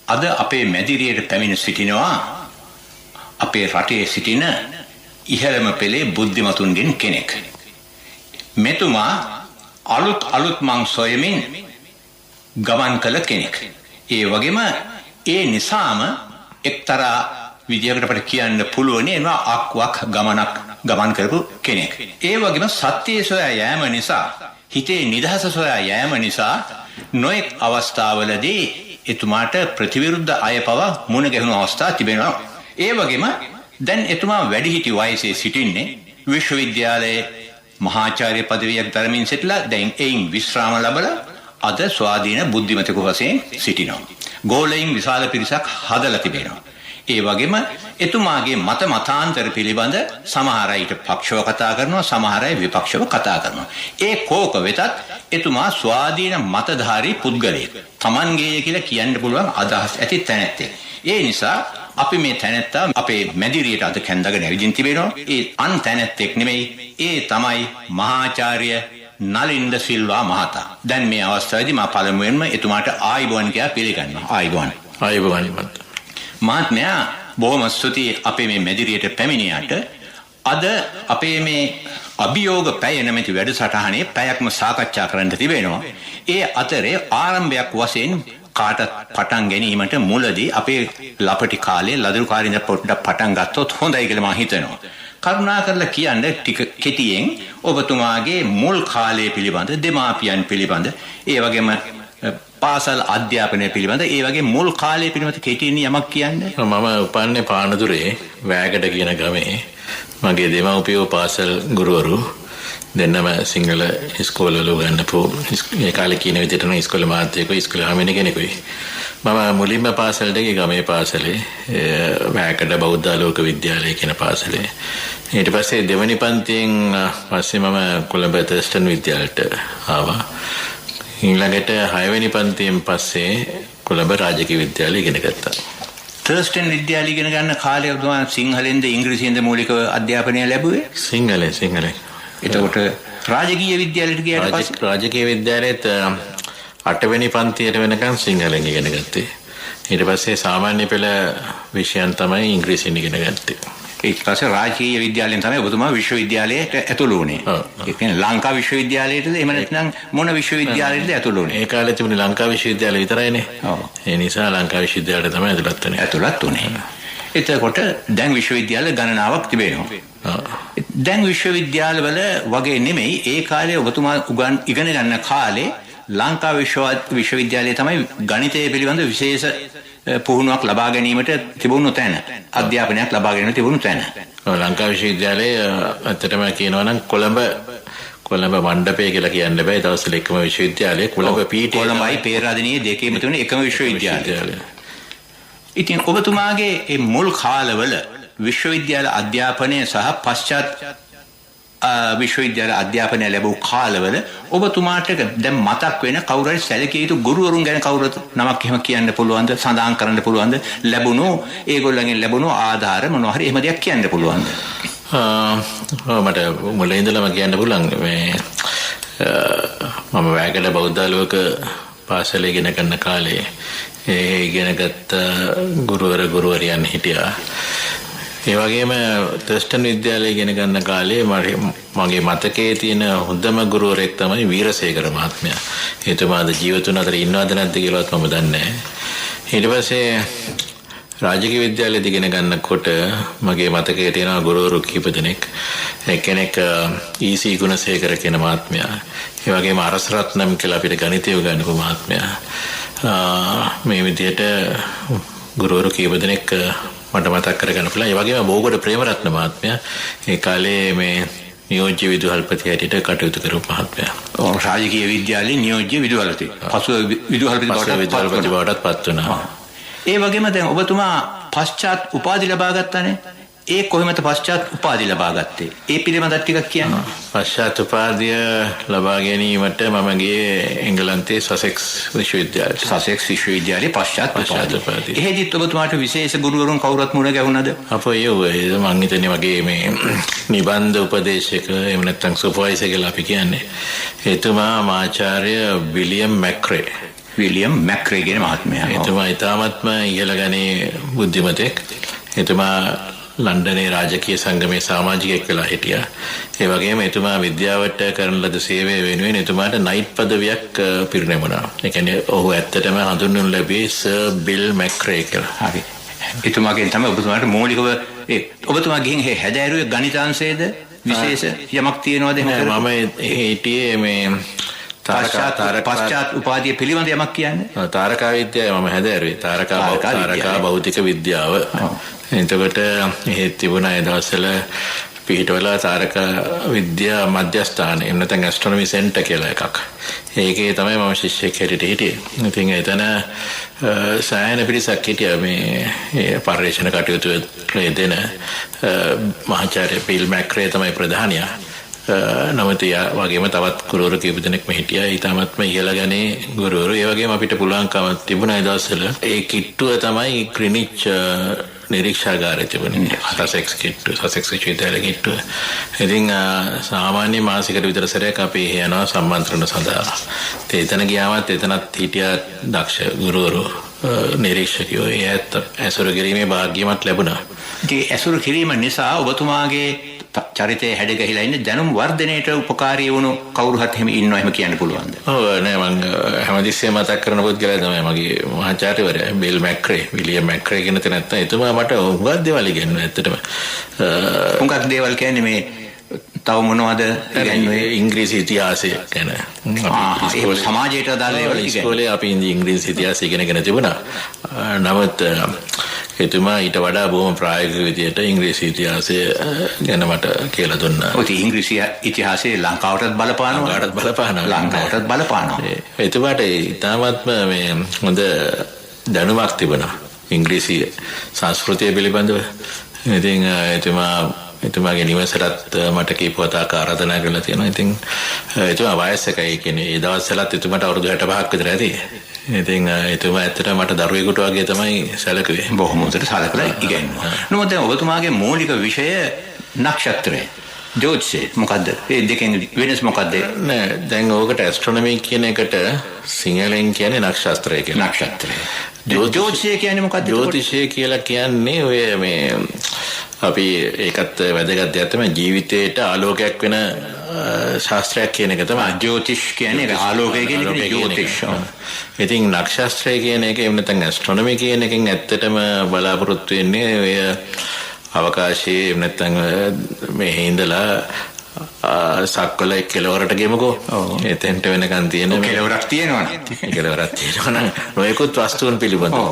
අද අපේ මැදිරියට පැමිණ සිටිනවා අපේ රටේ සිටින ඉහළම පෙළේ බුද්ධිමතුන්ගෙන් කෙනෙක්. මෙතුමා අලුත් මං සොයමින් ගමන් කළ කෙනෙක්. ඒ වගේම ඒ නිසාම එක්තරා විදියකට අපිට කියන්න පුළුවන් එනවා අක්වක් ගමන් කරපු කෙනෙක්. ඒ වගේම සත්‍ය සොයා යෑම නිසා හිතේ නිදහස සොයා යෑම නිසා නොඑක් අවස්ථාවලදී එතුමාට ප්‍රතිවිරුද්ධ අය පවා මුණ ගැහුණු අවස්ථා තිබෙනවා. ඒ වගේම දැන් එතුමා වැඩිහිටි වයසේ සිටින්නේ විශ්වවිද්‍යාලයේ මහාචාර්ය පදවියක් දරමින් සිටලා දැන් එයින් විශ්‍රාම ලැබලා අද ස්වාධීන බුද්ධිමතෙකු වශයෙන් සිටිනවා. ගෝලයෙන් විශාල පිරිසක් හදලා තිබෙනවා. ඒ වගේම එතුමාගේ මතාන්තර පිළිබඳ සමහර අයට පක්ෂව කතා කරනවා, සමහර අය විපක්ෂව කතා කරනවා. ඒ කෝක වෙතත් එතුමා ස්වාධීන මතධාරී පුද්ගලයෙක්. Tamangeය කියලා කියන්න පුළුවන් අදහස් ඇති තැනැත්තෙක්. ඒ නිසා අපි මේ තැනැත්තා අපේ මැදිරියට අද කැඳගෙන ඇවිදින් තිබෙනවා. ඒ අන් තැනැත්තෙක් නෙමෙයි. ඒ තමයි මහාචාර්ය නලින්ද සිල්වා මහතා. දැන් මේ අවස්ථාවේදී මා පළමුවෙන්ම එතුමාට ආයුබෝවන් කියලා පිළිගන්නවා. ආයුබෝවන්. මහත්මයා බොහොම ස්තුතියි අපේ මේ මැදිරියට පැමිණියාට. අද අපේ මේ අභියෝග පැය නැමැති වැඩසටහනේ පැයක්ම සාකච්ඡා කරන්න තිබෙනවා. ඒ අතරේ ආරම්භයක් වශයෙන් කාටත් පටන් ගැනීමට මුලදී අපේ ලපටි කාලේ ලදරු කාරින්ද පොඩ්ඩක් පටන් ගත්තොත් හොඳයි කියලා මම හිතනවා. කරුණා කරලා කියන්න ටික කෙටියෙන් ඔබතුමාගේ මුල් කාලය පිළිබඳ, දෙමාපියන් පිළිබඳ, ඒ වගේම පාසල් අධ්‍යාපනය පිළිබඳ, ඒ වගේ මුල් කාලය පිළිබඳ කෙටියෙන් යමක් කියන්න. මම උපන්නේ පානදුරේ වෑගඩ කියන ගමේ. මගේ දෙමව්පියෝ පාසල් ගුරුවරු දෙන්නම සිංහල ඉස්කෝලවල උගන්වපු ඒ කාලේ කියන විදිහට නම් ඉස්කෝලේ මාත්‍යකෝ ඉස්කෝලේ හැමෙන කෙනෙකුයි. මම මුලින්ම පාසලට ගියේ ගමේ පාසලේ වෑගඩ බෞද්ධාලෝක විද්‍යාලය කියන පාසලේ. ඊට පස්සේ දෙවනි පන්තියෙන් පස්සේ මම කොළඹ තර්ස්ටන් විද්‍යාලයට ආවා. ඊළඟට 6 වෙනි පන්තියෙන් පස්සේ කොළඹ රාජකීය විද්‍යාලය ඉගෙන ගත්තා. තර්ස්ටන් විද්‍යාලය ඉගෙන ගන්න කාලේ ඔබතුමා සිංහලෙන්ද ඉංග්‍රීසියෙන්ද මූලික අධ්‍යාපනය ලැබුවේ? සිංහලෙන්. එතකොට රාජකීය විද්‍යාලයට ගියාට පස්සේ රාජකීය විද්‍යාලයේත් 8 වෙනි පන්තියට වෙනකන් සිංහලෙන් ඉගෙන ගත්තේ. ඊට පස්සේ සාමාන්‍ය පෙළ විෂයන් තමයි ඉංග්‍රීසියෙන් ඉගෙන ගත්තේ. ඊට පස්සේ රාජකීය විද්‍යාලයෙන් තමයි ඔබතුමා විශ්වවිද්‍යාලයට ඇතුළු වුණේ. ඒ කියන්නේ ලංකා විශ්වවිද්‍යාලයටද එහෙම නැත්නම් මොන විශ්වවිද්‍යාලයටද ඇතුළු වුණේ? ඒ කාලේ තිබුණේ ලංකා විශ්වවිද්‍යාලය විතරයිනේ. ඒ නිසා ලංකා විශ්වවිද්‍යාලයට තමයි ඇතුළත් වුණේ. එතකොට දැන් විශ්වවිද්‍යාල ගණනාවක් තිබෙනවා. දැන් විශ්වවිද්‍යාලවල වගේ නෙමෙයි ඒ කාලේ ඔබතුමා ඉගෙන ගන්න කාලේ ලංකා විශ්වවිද්‍යාලයේ තමයි ගණිතය පිළිබඳ විශේෂ පුහුණුවක් ලබා ගැනීමට තිබුණු තැන, අධ්‍යාපනයක් ලබා ගැනීමට තිබුණු තැන. ලංකා විශ්වවිද්‍යාලයේ ඇත්තටම කියනවා නම් කොළඹ මණ්ඩපය කියලා කියන්න බෑ. දවස්වල එකම විශ්වවිද්‍යාලය කොළඹ පීඨය, කොළඹයි පේරාදෙණියේ දෙකේම තිබුණ එකම විශ්වවිද්‍යාලය. ඉතින් ඔබතුමාගේ මේ මුල් කාලවල විශ්වවිද්‍යාල අධ්‍යාපනය සහ පශ්චාත් විශ්වවිද්‍යාල අධ්‍යාපනය ලැබූ කාලවල ඔබතුමාට දැන් මතක් වෙන කවුරු හරි සැලකිය යුතු ගුරුවරුන් ගැන කවුරුත් නමක් එහෙම කියන්න පුළුවන්ද? සඳහන් කරන්න පුළුවන්ද? ඒගොල්ලන්ගෙන් ලැබුණු ආධාර මොනවා හරි එහෙම දෙයක් කියන්න පුළුවන්ද? මට මුලින් ඉඳලම කියන්න පුළුවන් මේ මම වෑගඩ බෞද්ධාලෝක පාසලේ ඉගෙන ගන්න කාලේ ඒ ඉගෙනගත්ත ගුරුවරයන් හිටියා. ඒ වගේම තර්ස්ටන් විද්‍යාලයේ ඉගෙන ගන්න කාලේ මගේ මතකයේ තියෙන හොඳම ගුරුවරයෙක් තමයි වීරසේකර මහත්මයා. එතුමාද ජීවතුන් අතර ඉන්නවද නැද්ද කියලාවත් මම දන්නේ නැහැ. ඊට පස්සේ රාජකීය විද්‍යාලයේ ඉගෙන ගන්නකොට මගේ මතකයේ තියෙන ගුරුවරු කිහිප දෙනෙක්. එක්කෙනෙක් ඊ.සී. ගුණසේකර කියන මහත්මයා. ඒ වගේම අරසරත්නම් කියලා අපිට ගණිතය උගන්වපු මහත්මයා. මේ විදිහට ගුරුවරු කිහිප දෙනෙක් මට මතක් කරගන්න පුළුවන්. ඒ වගේම බෝගොඩ ප්‍රේමරත්න මහත්මයා ඒ කාලේ මේ නියෝජ්‍ය විදුහල්පති හැටියට කටයුතු කරපු මහත්මයා. රාජකීය විද්‍යාලයේ නියෝජ්‍ය විදුහල්පති. පසුව විදුහල්පති බවටත් පත් වුණා. ඒ වගේම දැන් ඔබතුමා පශ්චාත් උපාධි ලබා ගත්තානේ. ඒ කොහොමද පශ්චාත් උපාධි ලබා ගත්තේ? ඒ පිළිබඳව ටිකක් කියන්න. පශ්චාත් උපාධිය ලබා ගැනීමට මම ගියේ එංගලන්තයේ සසෙක්ස් විශ්වවිද්‍යාලයේ පශ්චාත් උපාධිය. එහෙදිත් ඔබතුමාට විශේෂ ගුරුවරුන් කවුරුත් මුණ ගැහුණාද? අපෝ මං හිතන්නේ වගේ මේ නිබන්ධ උපදේශක එහෙම නැත්නම් සුපර්වයිසර් කියලා අපි කියන්නේ. එතුමා ආචාර්ය විලියම් මැක්රේ විලියම් මැක්‍රේ කියන මහත්මයා. එතුමා ඉතාමත්ම ඉහළ ගණේ බුද්ධිමතෙක්. එතුමා ලන්ඩනේ රාජකීය සංගමේ සමාජිකයෙක් වෙලා හිටියා. ඒ වගේම එතුමා විද්‍යාවට කරන ලද සේවය වෙනුවෙන් එතුමාට නයිට් පදවියක් පිරිනැමුණා. ඒ කියන්නේ ඔහු ඇත්තටම හඳුන්වනු ලැබුවේ සර් බිල් මැක්‍රේ කියලා. හරි. එතුමාගෙන් තමයි ඔබතුමාට මූලිකව ඔබතුමා ගිහින් හැදෑරුවේ ගණිතාංශයේද විශේෂ යමක් තියනවද එහෙම? මම හිටියේ මේ පශ්චාත් උපාධිය පිළිබඳ යමක් කියන්නේ? තාරකා විද්‍යාව මම හැදෑරුවේ. තාරකා භෞතික විද්‍යාව. එතකොට එහෙත් තිබුණා ඒ දවස්වල පිහිටවලා තාරකා විද්‍යා මධ්‍යස්ථාන එහෙම නැත්නම් ඇස්ට්‍රොනොමි සෙන්ටර් කියලා එකක්. ඒකේ තමයි මම ශිෂ්‍යෙක් හැටියට හිටියේ. ඉතින් එතන සායන පිරිසක් හිටියා මේ පර්යේෂණ කටයුතු දෙන මහාචාර්ය බිල් මැක්‍රේ තමයි ප්‍රධානියා. නමුත් වගේම තවත් ගුරුවරු කීප දෙනෙක්ම හිටියා. ඊටමත්ම ඉහළ ගණේ ගුරුවරු. ඒ වගේම අපිට පුළුවන්කමක් තිබුණා ඒ දවස්වල. ඒ කිට්ටුව තමයි ග්‍රීනිච් නිරීක්ෂාගාරය තිබුණේ. සසෙක්ස් කිට්ටුව, සසෙක්ස් විශ්වවිද්‍යාලයේ කිට්ටුව. ඉතින් සාමාන්‍ය මාසිකට විතර සැරයක් අපි යනවා සම්මන්ත්‍රණ සඳහා. එතන ගියාමත් එතනත් හිටියා දක්ෂ ගුරුවරු නිරීක්ෂකයෝ. ඒත් ඇසුරු කිරීමේ වාග්යමත් ලැබුණා. ඉතින් ඇසුරු කිරීම නිසා ඔබතුමාගේ චරිතය හැඩගැහිලා ඉන්නේ දැනුම් වර්ධනයට උපකාරී වුණු කවුරුහත් එහෙම ඉන්නවා එහෙම කියන්න පුළුවන්ද? ඔව් නෑ මම හැමදෙස්සෙම මතක් කරන පුද්ගලයා තමයි මගේ මහාචාර්යවරයා බිල් මැක්‍රේ, විලියම් මැක්‍රේ කියන තැන නැත්නම් එතුමා මට හුඟක් දේවල් ඉගෙනුවා ඇත්තටම. හුඟක් දේවල් කියන්නේ මේ තව මොනවද ඉගෙනුවේ? ඉංග්‍රීසි ඉතිහාසය ගැන. ඒ සමාජයට අදාළ දේවල් ඉස්කෝලේ අපි ඉංග්‍රීසි ඉතිහාසය ඉගෙනගෙන තිබුණා. නමුත් එතුමා ඊට වඩා බොහොම ප්‍රායෝගික විදියට ඉංග්‍රීසි ඉතිහාසය ගැන මට කියලා දුන්නා. ඔය ඉංග්‍රීසි ඉතිහාසයේ ලංකාවටත් බලපානවා. එතුමාට ඉතාමත්ම මේ හොඳ දැනුමක් තිබුණා ඉංග්‍රීසි සංස්කෘතිය පිළිබඳව. ඉතින් එතුමාගේ නිවසටත් මට කීපවතාවක් ආරාධනා කරලා තියෙනවා. ඉතින් එතුමා වයස් එකයි කියන්නේ ඒ දවස්වලත් එතුමාට අවුරුදු 65ක් විතර ඇති. ඉතින් එතුමා ඇත්තට මට දරුවෙකුට වගේ තමයි සැලකුවේ. බොහොම හොඳට සැලකලා ඉගෙනුවා. නමුත් දැන් ඔබතුමාගේ මූලික විෂය නක්ෂත්‍රය. ජෝතිෂය මොකද්ද? මේ දෙකෙන් වෙනස මොකද්ද? නෑ දැන් ඕකට ඇස්ට්‍රොනොමි කියන එකට සිංහලෙන් කියන්නේ නක්ෂත්‍රය කියලා. නක්ෂත්‍රය. ජෝතිෂය කියන්නේ මොකද්ද? ජෝතිෂය කියලා කියන්නේ ඔය මේ අපි ඒකත් වැදගත් දෙයක් තමයි ජීවිතේට ආලෝකයක් වෙන ශාස්ත්‍රයක් කියන එක තමයි ජෝතිෂ් කියන්නේ. ආලෝකය කියන්නේ ජෝතිෂ්. ඉතින් නක්ෂත්‍රය කියන එක එහෙම නැත්නම් ඇස්ට්‍රොනොමි කියන එකෙන් ඇත්තටම බලාපොරොත්තු වෙන්නේ ඔය අවකාශයේ එහෙම නැත්නම් මේ හිඳලා සක්වල කෙලවරට ගෙමුකෝ. එතෙන්ට වෙනකන් තියෙන කෙලවරක් තියෙනවනේ. කෙලවරක් තියෙනවනම් නොයෙකුත් වස්තුන් පිළිබඳව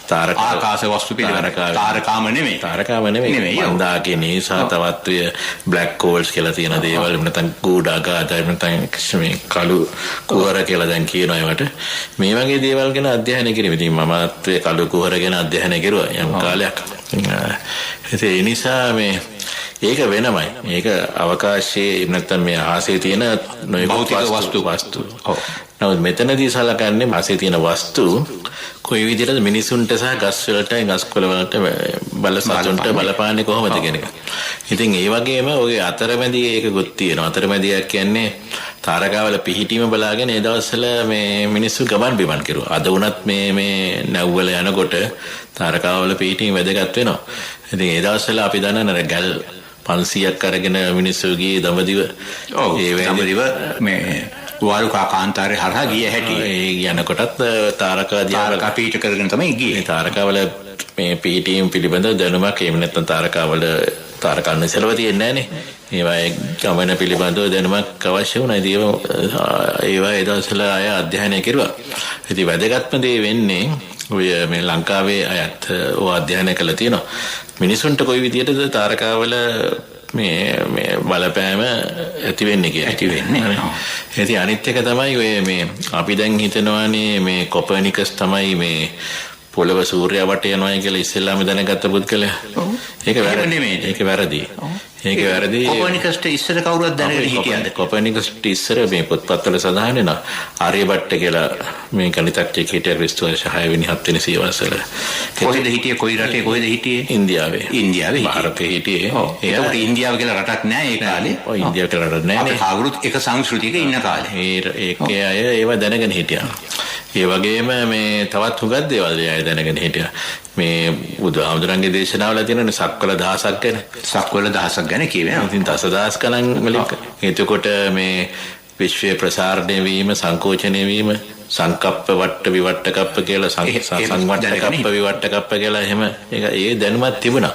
ආකාශ වස්තු පිළිබඳව තාරකාම නෙමෙයි. මන්දාකිනී සහ තවත් ඔය බ්ලැක් හෝල්ස් කියලා තියෙන දේවල් නැත්නම් ගූඩාගාත නැත්නම් මේ කළු කුහර කියලා දැන් කියනවා ඒවට. මේ වගේ දේවල් ගැන අධ්‍යයනය කිරීම. ඉතින් මමත් ඒ කළු කුහර ගැන අධ්‍යයනය කරුවා යම් කාලයක්. ඒ නිසා මේ ඒක වෙනමයි. ඒක අවකාශයේ නැත්නම් මේ ආසේ තියෙන නොයෙකුත් වස්තු. නමුත් මෙතනදී සලකන්නේ ආසේ තියෙන වස්තු කොයි විදිහටද මිනිසුන්ට සහ ගස් වලට ගස්කොළ වලට බලසතුන්ට බලපාන්නේ කොහොමද කියන එක. ඉතින් ඒ වගේම ඔය අතරමැදි ඒකකුත් තියෙනවා. අතරමැදියක් කියන්නේ තාරකාවල පිහිටීම බලාගෙන ඒ දවස්වල මේ මිනිස්සු ගමන් බිමන් කරුවා. අද වුණත් මේ නැව්වල යනකොට තාරකාවල පිහිටීම වැදගත් වෙනවා. ඉතින් ඒ දවස්වල අපි දන්නවනේ ගල් 500ක් අරගෙන මිනිස්සු ගියේ දඹදිව. ඒ දඹදිව මේ වාරුකා කාන්තාරේ හරහා ගිය හැටි. ඒ යනකොටත් තාරකා පිහිට කරගෙන තමයි ගියේ. තාරකාවල මේ පිහිටීම් පිළිබඳ දැනුමක් එහෙම නැත්නම් තාරකාවල තාරකන්න සෙලව තියෙන්නේ නැහනේ. ඒවායේ ගමන පිළිබඳව දැනුමක් අවශ්‍ය වුණා. ඉතින් ඒවා ඒ දවස්වල අය අධ්‍යයනය කරුවා. ඉතින් වැදගත්ම දේ වෙන්නේ ඔය මේ ලංකාවේ අයත් ඔය අධ්‍යයනය කළා තියෙනවා. මිනිසුන්ට කොයි විදිහටද තාරකාවල මේ බලපෑම ඇති වෙන්නේ කියලා. ඇති වෙන්නේ. ඉතින් අනිත් එක තමයි ඔය මේ අපි දැන් හිතනවානේ මේ කොපර්නිකස් තමයි මේ පොළව සූර්යයා වටේ යනවා කියලා ඉස්සෙල්ලාම දැනගත්ත පුද්ගලයා. ඒක වැරදි. ඒක වැරදි. කොපර්නිකස්ට ඉස්සර කවුරුවත් දැනගෙන හිටියද? කොපර්නිකස්ට ඉස්සර මේ පොත්පත්වල සඳහන් වෙනවා. ආර්යභට්ට කියලා මේ ගණිතඥයෙක් හිටියා ක්‍රිස්තු වර්ෂ 6 වෙනි 7 වෙනි සියවසල. කොහෙද හිටියේ? කොයි රටේ කොහෙද හිටියේ? ඉන්දියාවේ. භාරතේ හිටියේ. ඒකට ඉන්දියාව කියලා රටක් නැහැ ඒ කාලේ. ඔය ඉන්දියාව කියලා රටක් නැහැ නේ. කවුරුත් එක සංස්කෘතියක ඉන්න කාලේ. ඒකේ අය ඒව දැනගෙන හිටියා. ඒ වගේම මේ තවත් හුඟක් දේවල් එයා දැනගෙන හිටියා. මේ බුදුහාමුදුරන්ගේ දේශනාවල තියෙන සක්වල දහසක් ගැන. සක්වල දහසක් ගැන කියවෙනවා. ඉතින් දසදහස් ගණන් වලින් එතකොට මේ විශ්වයේ ප්‍රසාරණය වීම, සංකෝචනය වීම, සංකප්ප වට්ට විවට්ට කප්ප කියලා සංවට්ට කප්ප විවට්ට කප්ප කියලා එහෙම ඒ දැනුමක් තිබුණා.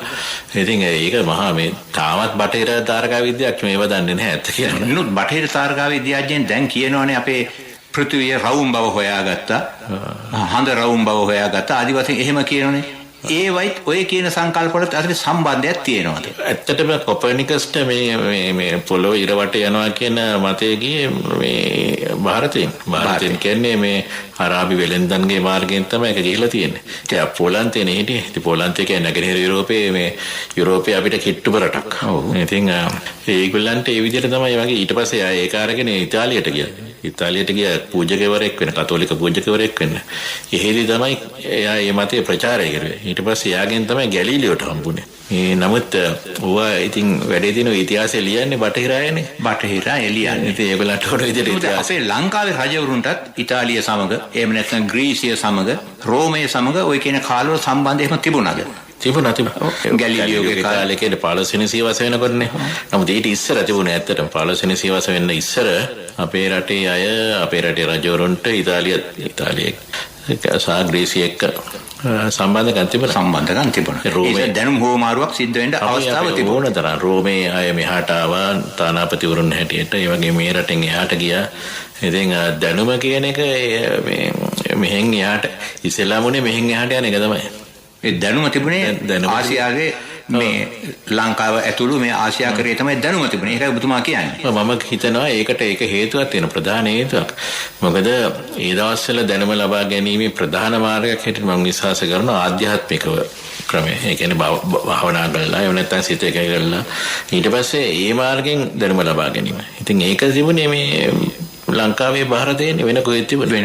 ඉතින් ඒක මහා මේ තාමත් බටහිර තාරකා විද්‍යාඥයෝ මේව දන්නේ නැහැ ඇත්ත කියනවා. නුත් බටහිර තාරකා විද්‍යාඥයන් දැන් කියනවානේ අපේ පෘථිවිය රවුම් බව හොයාගත්තා. හඳ රවුම් බව හොයාගත්තා. ආදි වශයෙන් එහෙම කියනෝනේ. ඒ වයිත් ඔය කියන සංකල්පවලට අතර සම්බන්ධයක් තියෙනවාද? ඇත්තටම කොපර්නිකස්ට මේ පොළොව ඉර වට යනවා කියන මතය ගියේ මේ ಭಾರತයෙන් කියන්නේ මේ අරාබි වෙලෙන්දන්ගේ මාර්ගයෙන් තමයි ඒක ගිහිලා තියෙන්නේ. ඉතින් පෝලන්තේනේ හිටියේ. ඉතින් පෝලන්තේ කියන්නේ නැගෙනහිර යුරෝපයේ මේ යුරෝපයේ අපිට කිට්ටු රටක්. ඉතින් ඒගොල්ලන්ට ඒ විදිහට තමයි වගේ ඊට පස්සේ ඒක අරගෙන ඉතාලියට ගියා. ඉතාලියට ගිය පූජකවරයෙක් වෙන කතෝලික පූජකවරයෙක් වෙන්න. එහෙදි තමයි එයා මේ මතය ප්‍රචාරය කරුවේ. ඊට පස්සේ එයාගෙන් තමයි ගැලීලියෝට හම්බුනේ. නමුත් ඕවා ඉතින් වැඩේ දින ඉතිහාසය ලියන්නේ බටහිර අයනේ. බටහිර එළියන්නේ. ඉතින් ඒගොල්ලන්ට ඕන විදිහට අපේ ලංකාවේ රජවරුන්ටත් ඉතාලිය සමග එහෙම නැත්නම් ග්‍රීසිය සමග රෝමයේ සමග ඔය කියන කාලවල සම්බන්ධය එහෙම තිබුණාද? තිබුණා. ගැලීලියෝගේ කාලේ කියන්නේ 15 වෙනි සියවස වෙනකොටනේ. නමුත් ඊට ඉස්සර තිබුණේ ඇත්තටම 15 වෙනි සියවස වෙන්න ඉස්සර අපේ රටේ අය අපේ රටේ රජවරුන්ට ඉතාලියේ සහ ග්‍රීසිය එක්ක සම්බන්ධකම් තිබුණා. රෝමේ දැනුම් හෝමාරුවක් සිද්ධ වෙන්න අවස්ථාව තිබුණා. රෝමේ අය මෙහාට ආවා තානාපතිවරුන් හැටියට. ඒ වගේ මේ රටෙන් එහාට ගියා. ඉතින් දැනුම කියන එක මෙහෙන් එහාට ඉස්සෙල්ලාමුනේ මෙහෙන් එහාට යන එක තමයි. ඒ දැනුම තිබුණේ ආසියාවේ මේ ලංකාව ඇතුළු මේ ආසියා කරේ තමයි දැනුම තිබුණේ. ඒකයි ඔබතුමා කියන්නේ. මම හිතනවා ඒකට ඒක හේතුවක් තියෙන ප්‍රධාන හේතුවක්. මොකද ඒ දවස්වල දැනුම ලබා ගැනීමේ ප්‍රධාන මාර්ගයක් හැටියට මම විශ්වාස කරනවා ආධ්‍යාත්මිකව ක්‍රමය. ඒ කියන්නේ භාවනා කරලා එහෙම නැත්නම් සිත එක කරලා ඊට පස්සේ ඒ මාර්ගෙන් දැනුම ලබා ගැනීම. ඉතින් ඒක තිබුණේ මේ ලංකාවේ ಭಾರತයේ වෙන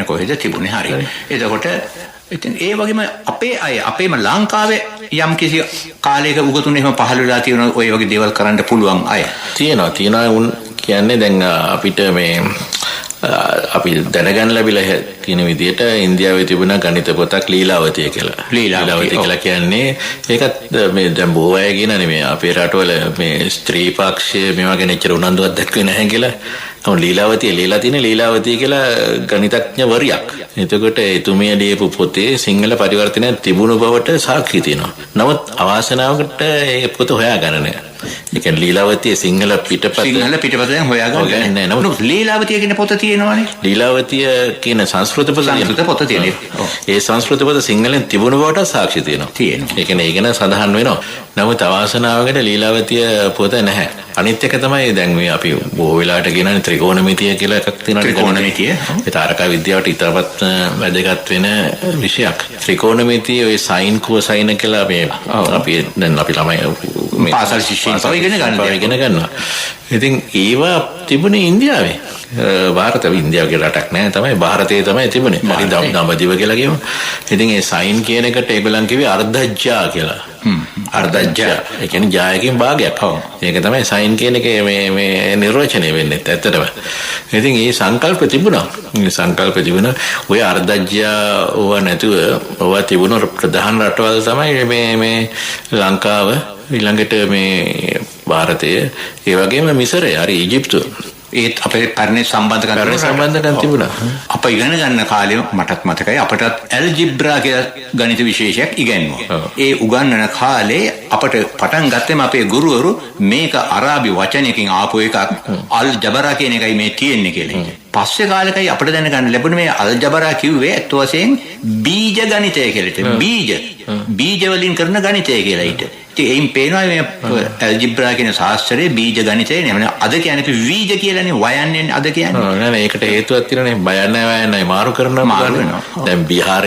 කොහෙද තිබුණේ. හරි. එතකොට ඉතින් ඒ වගේම අපේ අය අපේම ලංකාවේ යම් කිසි කාලයක උගතුන් එහෙම පහළ වෙලා තියෙන ඔය වගේ දේවල් කරන්න පුළුවන් අය තියෙනවා උන් කියන්නේ දැන් අපිට මේ අපි දැනගන්න ලැබිලා තියෙන විදිහට ඉන්දියාවේ තිබුණ ගණිත පොතක් ලීලාවතිය කියලා. ලීලාවතිය කියලා කියන්නේ ඒකත් මේ දැන් බොහෝ අය කියනනේ මේ අපේ රටවල මේ ස්ත්‍රී පක්ෂය මේවා ගැන එච්චර උනන්දුවක් දක්වන්නේ නැහැ කියලා. නමුත් ලීලාවතිය ලියලා තියෙන ලීලාවතිය කියලා ගණිතඥවරියක්. එතකොට එතුමිය ලියපු පොතේ සිංහල පරිවර්තනයක් තිබුණු බවට සාක්ෂි තියෙනවා. නමුත් අවාසනාවකට ඒ පොත හොයාගන්න නැහැ. ඒ කියන්නේ ලීලාවතිය සිංහල පිටපත දැන් හොයාගන්න නැහැ. නමුත් ලීලාවතිය කියන පොත තියෙනවානේ. ලීලාවතිය කියන සංස්කෘත පොත තියෙනවා. ඒ සංස්කෘත පොත සිංහලෙන් තිබුණු බවට සාක්ෂි තියෙනවා. ඒ කියන්නේ ඒ ගැන සඳහන් වෙනවා. නමුත් අවාසනාවකට ලීලාවතිය පොත නැහැ. අනිත් එක තමයි දැන් මේ අපි බොහෝ වෙලාවට කියනනේ ත්‍රිකෝණමිතිය කියලා එකක් තියෙනවා. ත්‍රිකෝණමිතිය ඒ තාරකා විද්‍යාවට ඉතාමත් වැදගත් වෙන විෂයක්. ත්‍රිකෝණමිතිය ඔය සයින් කෝසයින් කියලා මේ අපි දැන් අපි ළමයි පාසල් ශිෂ්‍යයන් ඉගෙන ගන්නවා. ඉතින් ඒවා තිබුණේ ඉන්දියාවේ. ඉන්දියාවේ රටක් නෑ තමයි ಭಾರತයේ තමයි තිබුණේ. හරි දඹදිව කියලා කියමු. ඉතින් ඒ සයින් කියන එකට ඒගොල්ලන් කිව්වේ අර්ධජ්ජා කියලා. අර්ධජ්ජා. ඒ කියන්නේ ජායකින් භාගයක්. ඒක තමයි සයින් කියන එකේ මේ නිර්වචනය වෙන්නේ ඇත්තටම. ඉතින් මේ සංකල්ප තිබුණා. ඔය අර්ධජ්ජා ඕවා නැතුව ඕවා තිබුණ ප්‍රධාන රටවල් තමයි මේ ලංකාව ඊළඟට මේ ಭಾರತය ඒ වගේම මිසරය හරි ඊජිප්තුව ඒත් අපේ පරණ සම්බන්ධකම් තිබුණා. අප ඉගෙන ගන්න කාලේ මටත් මතකයි අපටත් ඇල්ජිබ්‍රා කියලා ගණිත විශේෂයක් ඉගෙනුවා. ඒ උගන්වන කාලේ අපට පටන් ගත්තම අපේ ගුරුවරු මේක අරාබි වචනයකින් ආපු එකක් අල් ජබරා කියන එකයි මේ තියෙන්නේ කියලා. පස්සේ කාලෙකයි අපිට දැනගන්න ලැබුණේ මේ අල් ජබරා කිව්වේ අත් වශයෙන් බීජ ගණිතය කියලා. බීජ වලින් කරන ගණිතය කියලා ඊට. එයින් පේනවා මේ ඇල්ජිබ්‍රා කියන ශාස්ත්‍රයේ බීජ ගණිතය නෙමෙයි අද කියන්නේ වීජ කියලානේ වයන්නේ අද කියන්නේ. නෑ ඒකට හේතුවක් තියෙනනේ බයන්නේ වයන්නේ මාරු කරනවා. දැන් විහාර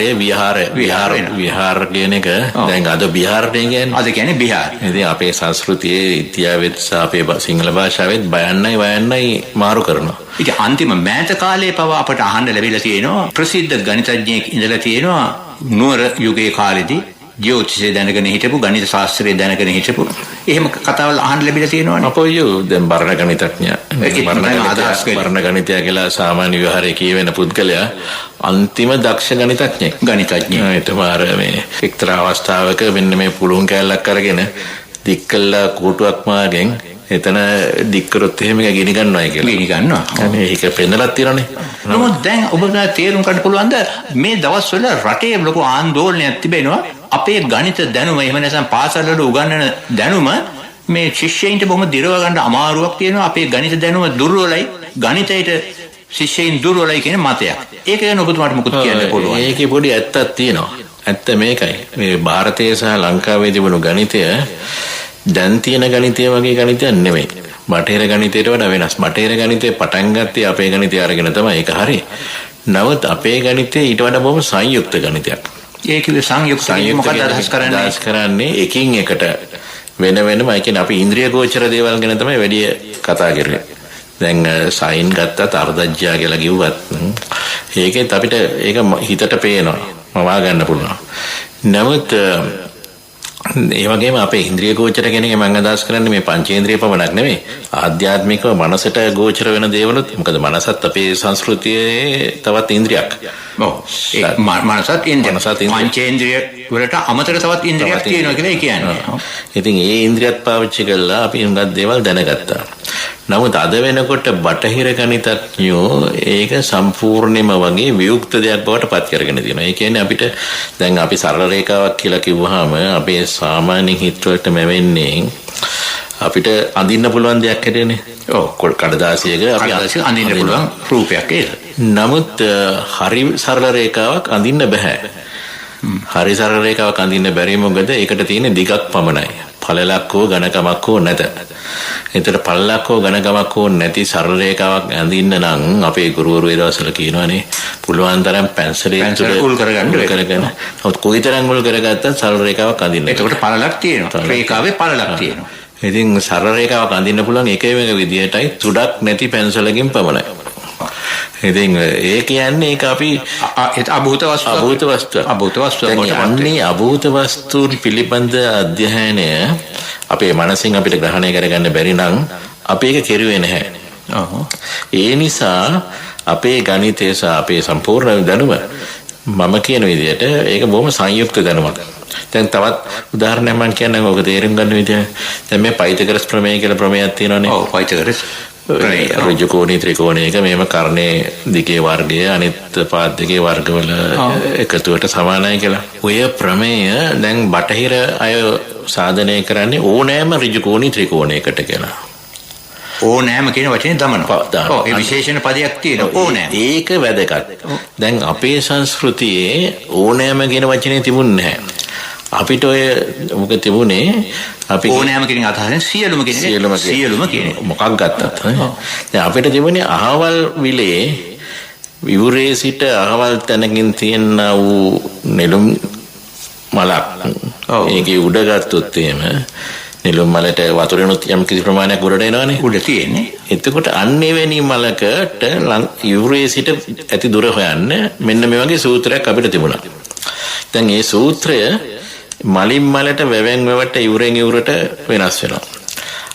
කියන එක දැන් අද බිහාරනේ කියන්නේ. අද කියන්නේ බිහාර. ඉතින් අපේ සංස්කෘතියේ ඉතිහාසෙත් අපේ සිංහල භාෂාවෙත් බයන්නේ වයන්නේ මාරු කරනවා. ඉතින් අන්තිම මෑත කාලේ පව අපට අහන්න ලැබිලා තියෙනවා ප්‍රසිද්ධ ගණිතඥයෙක් ඉඳලා තියෙනවා නුවර යුගයේ කාලෙදී ජ්‍යොතිෂය දැනගෙන හිටපු ගණිත ශාස්ත්‍රය දැනගෙන හිටපු එහෙම කතාවල් අහන්න ලැබිලා තියෙනවනේ. අපෝයෝ දැන් බර්ණ ගණිතඥයා බර්ණ ගණිතය කියලා සාමාන්‍ය විවහාරයේ කියවෙන පුද්ගලයා අන්තිම දක්ෂ ගණිතඥයෙක්. ගණිතඥයෙක්. එතුමා අර මේ එක්තරා අවස්ථාවක මෙන්න මේ පුළුන් කැලලක් අරගෙන දික් කළා කෝටුවක් මාගෙන් එතන දික් කරොත් එහෙම එක ගිනි ගන්නවා කියලා. ගිනි ගන්නවා. අනේ ඒක පෙන්නලක් තියෙනනේ. නමුත් දැන් ඔබට තේරුම් ගන්න පුළුවන්ද මේ දවස්වල රටේ ලොකු ආందోලනයක් තිබෙනවා. අපේ ගණිත දැනුම එහෙම නැත්නම් පාසල් වල උගන්වන දැනුම මේ ශිෂ්‍යයින්ට බොහොම දිරව ගන්න අමාරුවක් තියෙනවා. අපේ ගණිත දැනුම දුර්වලයි. ගණිතයට ශිෂ්‍යයින් දුර්වලයි කියන මතයක්. ඒක ගැන ඔබතුමාට මොකද කියන්න පුළුවන්? ඒකේ පොඩි ඇත්තක් තියෙනවා. ඇත්ත මේකයි. මේ ಭಾರತයේ සහ ලංකාවේ තිබුණු ගණිතය දැන් තියෙන ගණිතය වගේ ගණිතයක් නෙමෙයි. බටහිර ගණිතයට වඩා වෙනස්. බටහිර ගණිතේ පටන් ගත්තේ අපේ ගණිතය අරගෙන තමයි. ඒක හරි. නමුත් අපේ ගණිතය ඊට වඩා බොහොම සංයුක්ත ගණිතයක්. ඒකේ සංයුක්ත මොකක්ද අදහස් කරන්නේ? එකින් එකට වෙන වෙනම කියන්නේ අපි ඉන්ද්‍රිය ගෝචර දේවල් ගැන තමයි වැඩි කතා කරන්නේ. දැන් සයින් ගත්තත් අර්ධජ්‍යා කියලා කිව්වත් ඒකෙත් අපිට ඒක හිතට පේනවා. මවා ගන්න පුළුවන්. නමුත් ඒ වගේම අපේ ඉන්ද්‍රිය ගෝචර කියන එක මම අදහස් කරන්නේ මේ පංචේන්ද්‍රිය පමණක් නෙමෙයි ආධ්‍යාත්මිකව මනසට ගෝචර වෙන දේවලුත් මොකද මනසත් අපේ සංස්කෘතියේ තවත් ඉන්ද්‍රියක්. ඔව් ඒ මනසත් ඉන්ද්‍රිය පංචේන්ද්‍රිය වලට අමතර තවත් ඉන්ද්‍රියක් තියෙනවා කියලා කියන්නේ. ඉතින් ඒ ඉන්ද්‍රියත් පාවිච්චි කරලා අපි හුඟක් දේවල් දැනගත්තා. නමුත් අද වෙනකොට බටහිර ගණිතඥයෝ ඒක සම්පූර්ණයෙන්ම වගේ වියුක්ත දෙයක් බවට පත් කරගෙන තියෙනවා. ඒ කියන්නේ අපිට දැන් අපි සරල රේඛාවක් කියලා කිව්වහම අපේ සාමාන්‍ය හිත වලට මෙවෙන්නේ අපිට අඳින්න පුළුවන් දෙයක් හැදෙන්නේ. ඔව් කඩදාසියක අපි අඳින්න පුළුවන් රූපයක් ඒක. නමුත් හරි සරල රේඛාවක් අඳින්න බෑ. හරි සරල රේඛාවක් අඳින්න බැරි මොකද ඒකට තියෙන දිගක් පමණයි. පළලක් හෝ ඝනකමක් හෝ නැත. එතකොට පළලක් හෝ ඝනකමක් හෝ නැති සරල රේඛාවක් අඳින්න නම් අපේ ගුරුවරු ඒ දවස්වල කියනවානේ පුළුවන් තරම් පැන්සලේ උල් කරගන්න. නමුත් කොයිතරම් උල් කරගත්තත් සරල රේඛාවක් අඳින්න. එතකොට පළලක් තියෙනවා. රේඛාවේ පළලක් තියෙනවා. ඉතින් සරල රේඛාවක් අඳින්න පුළුවන් එකම විදියටයි සුඩක් නැති පැන්සලකින් පමණයි. ඉතින් ඒ කියන්නේ ඒක අපි අභූත වස්තු අන්නේ අභූත වස්තුන් පිළිබඳ අධ්‍යයනය අපේ මනසින් අපිට ග්‍රහණය කරගන්න බැරි නම් අපි ඒක කෙරුවේ නැහැ. ඒ නිසා අපේ ගණිතය සහ අපේ සම්පූර්ණ දැනුම මම කියන විදිහට ඒක බොහොම සංයුක්ත දැනුමක්. දැන් තවත් උදාහරණයක් මම කියන්නම් ඔක තේරුම් ගන්න විදිහ. දැන් මේ පයිතගරස් ප්‍රමේය කියලා ප්‍රමේයක් තියෙනවානේ. ඔව් පයිතගරස් ඍජු කෝණී ත්‍රිකෝණයක මේම කර්ණයේ දිගේ වර්ගය අනිත් පාද දෙකේ වර්ගවල එකතුවට සමානයි කියලා. ඔය ප්‍රමේය දැන් බටහිර අය සාධනය කරන්නේ ඕනෑම ඍජු කෝණී ත්‍රිකෝණයකට කියලා. ඕනෑම කියන වචනේ දමනවා. ඔව් ඒ විශේෂණ පදයක් තියෙනවා ඕනෑම. ඒක වැදගත්. දැන් අපේ සංස්කෘතියේ ඕනෑම කියන වචනේ තිබුණේ නැහැ. අපිට ඔය මොකද තිබුණේ අපි ඕනෑම කියන අදහසෙන් සියලුම කියන මොකක් ගත්තත් දැන් අපිට තිබුණේ අහවල් විලේ විවුරේ සිට අහවල් තැනකින් තියෙන වූ නෙළුම් මලක් ඒකේ උඩ ගත්තොත් එහෙම නෙළුම් මලට වතුරෙනුත් යම් කිසි ප්‍රමාණයක් උඩට එනවනේ උඩ තියෙන්නේ. එතකොට අන්නේ වැනි මලකට විවුරේ සිට ඇති දුර හොයන්න මෙන්න මේ වගේ සූත්‍රයක් අපිට තිබුණා. දැන් මේ සූත්‍රය මලින් මලට වැවෙන් වැවට ඉවුරෙන් ඉවුරට වෙනස් වෙනවා.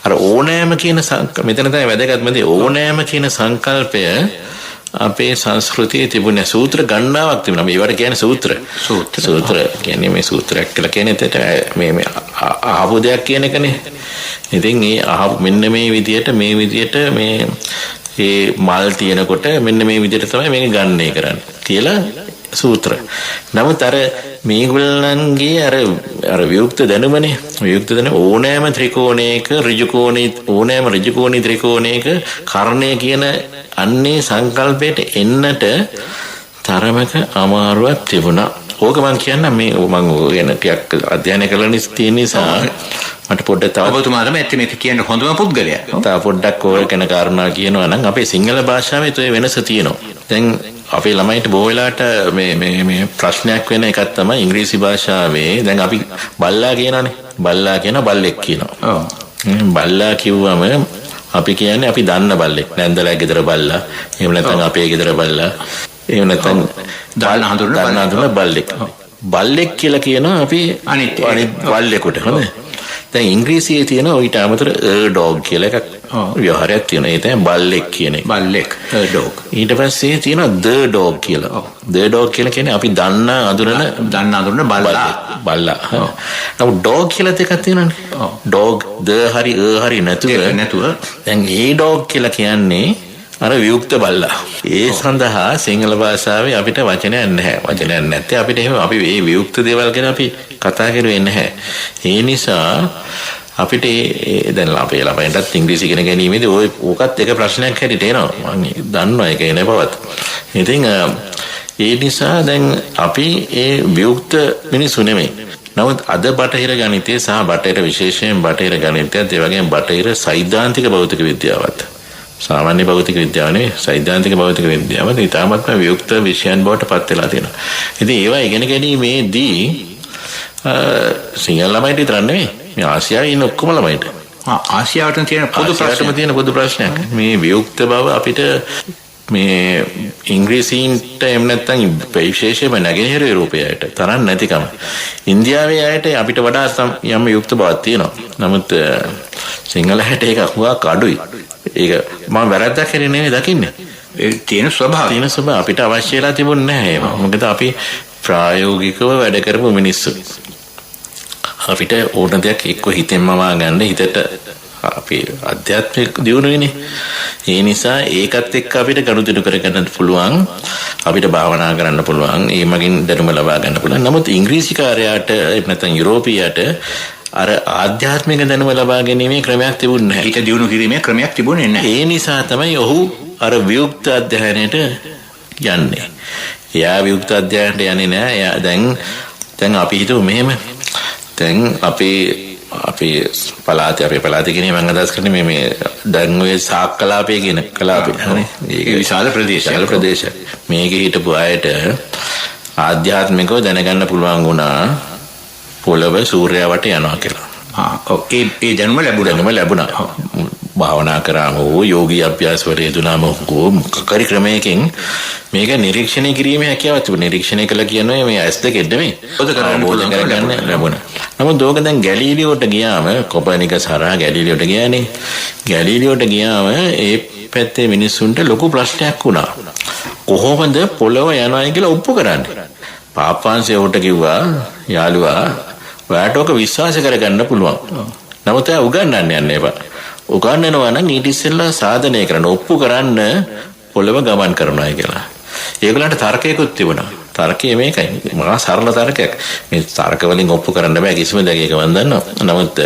අර ඕනෑම කියන මෙතන තමයි වැදගත්ම දේ. ඕනෑම කියන සංකල්පය අපේ සංස්කෘතියේ තිබුණ සූත්‍ර ගණනාවක් තිබුණා. මේවට කියන්නේ සූත්‍ර කියන්නේ මේ සූත්‍රයක් කියලා කියන්නේ මේ අහපු දෙයක් කියන එකනේ. ඉතින් මේ මෙන්න මේ විදියට මේ මල් තියෙනකොට මෙන්න මේ විදියට තමයි මේක ගණනය කරන්නේ කියලා සූත්‍ර. නමුත් අර මේගොල්ලන්ගේ අර වියුක්ත දැනුමනේ වියුක්ත දැනුම ඕනෑම ත්‍රිකෝණයක ඕනෑම ඍජු කෝණී ත්‍රිකෝණයක කර්ණය කියන අන්නේ සංකල්පයට එන්නට තරමක අමාරුවක් තිබුණා. ඕක මම කියන්න මේ මම වෙන ටිකක් අධ්‍යයනය කරලා තියෙන නිසා මට පොඩ්ඩක් තව ඔබතුමාට මේක කියන්න හොඳම පුද්ගලයා. තව පොඩ්ඩක් ඔය ගැන කාරණා කියනවා නම් අපේ සිංහල භාෂාවේ ඒ වෙනස තියෙනවා. දැන් අපේ ළමයින්ට බොහෝ වෙලාවට මේ ප්‍රශ්නයක් වෙන එකක් තමයි ඉංග්‍රීසි භාෂාවේ දැන් අපි බල්ලා කියනවානේ. බල්ලා කියන බල්ලෙක් කියනවා. ඔව්. බල්ලා කිව්වම අපි කියන්නේ අපි දන්න බල්ලෙක්. නැන්දලා ගෙදර බල්ලා. එහෙම නැත්නම් අපේ ගෙදර බල්ලා. එහෙම නැත්නම් දාන හඳුනන බල්ලෙක්. බල්ලෙක් කියලා කියනවා අපි අනිත් බල්ලෙකුට. හොඳයි. දැන් ඉංග්‍රීසියේ තියෙන ඊට අමතර ඩොග් කියලා එකක් ව්‍යවහාරයක් තියෙනවා. ඒ තමයි බල්ලෙක් කියන එක. බල්ලෙක් ඩොග්. ඊට පස්සේ තියෙනවා ද ඩොග් කියලා. ද ඩොග් කියලා කියන්නේ අපි දන්න අඳුරන බල්ලා. නමුත් ඩොග් කියලා දෙකක් තියෙනවානේ. ඩොග් ද හරි හරි නැතුව දැන් ඒ ඩොග් කියලා කියන්නේ අර වියුක්ත බල්ලා. ඒ සඳහා සිංහල භාෂාවේ අපිට වචනයක් නැහැ. වචනයක් නැත්තේ අපිට එහෙම අපි මේ වියුක්ත දේවල් ගැන අපි කතා කරුවේ නැහැ. ඒ නිසා අපිට දැන් අපේ ළමයින්ටත් ඉංග්‍රීසි ඉගෙන ගැනීමේදී ඕකත් එක ප්‍රශ්නයක් හැටියට එනවා. මම දන්නවා ඒක එන බවත්. ඉතින් ඒ නිසා දැන් අපි ඒ වියුක්ත මිනිස්සු නෙමෙයි. නමුත් අද බටහිර ගණිතය සහ බටහිර විශේෂයෙන් බටහිර ගණිතයත් ඒ වගේම බටහිර සෛද්ධාන්තික භෞතික විද්‍යාවත් සාමාන්‍ය භෞතික විද්‍යාව නෙවෙයි සෛද්ධාන්තික භෞතික විද්‍යාවත් ඉතාමත්ම වියුක්ත විෂයන් බවට පත් වෙලා තියෙනවා. ඉතින් ඒවා ඉගෙන ගැනීමේදී සිංහල ළමයිට විතර නෙවෙයි මේ ආසියාවේ ඉන්න ඔක්කොම ළමයිට ආසියාවට තියෙන පොදු ප්‍රශ්නයක්. මේ වියුක්ත බව අපිට මේ ඉංග්‍රීසීන්ට එහෙම නැත්නම් විශේෂයෙන්ම නැගෙනහිර යුරෝපයට තරම් නැතිකම. ඉන්දියාවේ අයට අපිට වඩා යම් වියුක්ත බවක් තියෙනවා. නමුත් සිංහලයට ඒක හුඟක් අඩුයි. ඒක මම වැරද්දක් කරේ නෙවෙයි දකින්නේ. ඒ තියෙන ස්වභාවය අපිට අවශ්‍ය වෙලා තිබුණේ නැහැ ඒවා. මොකද අපි ප්‍රායෝගිකව වැඩ කරපු මිනිස්සු. අපිට ඕන දෙයක් එක්ක හිතෙන්ම ගන්න හිතට අපි අධ්‍යාත්මික දියුණුවනේ. ඒ නිසා ඒකත් එක්ක අපිට ගනුදෙනු කරගන්න පුළුවන්. අපිට භාවනා කරන්න පුළුවන්. ඒ මගින් දැනුම ලබා ගන්න පුළුවන්. නමුත් ඉංග්‍රීසිකාරයාට නැත්නම් යුරෝපීයට අර ආධ්‍යාත්මික දැනුම ලබා ගැනීමේ ක්‍රමයක් තිබුණේ නැහැ. ඒක දියුණු කිරීමේ ක්‍රමයක් තිබුණේ නැහැ. ඒ නිසා තමයි ඔහු අර වියුක්ත අධ්‍යයනයට යන්නේ. එයා වියුක්ත අධ්‍යයනයට යන්නේ නැහැ. දැන් අපි හිතුව මෙහෙම. දැන් අපේ පළාතේ කියන්නේ මම අදහස් කරන්නේ මේ දැන් ඔය සාක් කලාපය කියන කලාපය. හරි. ඒක විශාල ප්‍රදේශයක්. මේකේ හිටපු අයට ආධ්‍යාත්මිකව දැනගන්න පුළුවන් වුණා පොළව සූර්යයා වටේ යනවා කියලා. ඒ දැනුම ලැබුණා. භාවනා කරාම හෝ යෝගී අභ්‍යාස වල යෙදුනාම හෝ මොකක් ක්‍රමයකින් මේක නිරීක්ෂණය කිරීමේ හැකියාවක් තිබුණා. නිරීක්ෂණය කළා කියන්නේ මේ ඇස් දෙක නෙමෙයි. අවබෝධ කරගන්න ලැබුණා. නමුත් ඕක දැන් ගැලීලියෝට ගියාම කොපර්නිකස් හරහා ගැලීලියෝට ගියානේ. ගැලීලියෝට ගියාම ඒ පැත්තේ මිනිස්සුන්ට ලොකු ප්‍රශ්නයක් වුණා. කොහොමද පොළව යනවා කියලා ඔප්පු කරන්නේ? පාප්පංශය උට කිව්වා යාළුවා ඔයාට ඔක විශ්වාස කරගන්න පුළුවන්. නමුත් එයා උගන්වන්න යන්න එපා. උගන්වනවා නම් ඊට ඉස්සෙල්ලා සාධනය කරන්න ඔප්පු කරන්න පොළව ගමන් කරනවා කියලා. ඒගොල්ලන්ට තර්කයකුත් තිබුණා. තර්කය මේකයි. මහා සරල තර්කයක්. මේ තර්ක වලින් ඔප්පු කරන්න බෑ කිසිම දෙයක් ඒක මම දන්නවා. නමුත්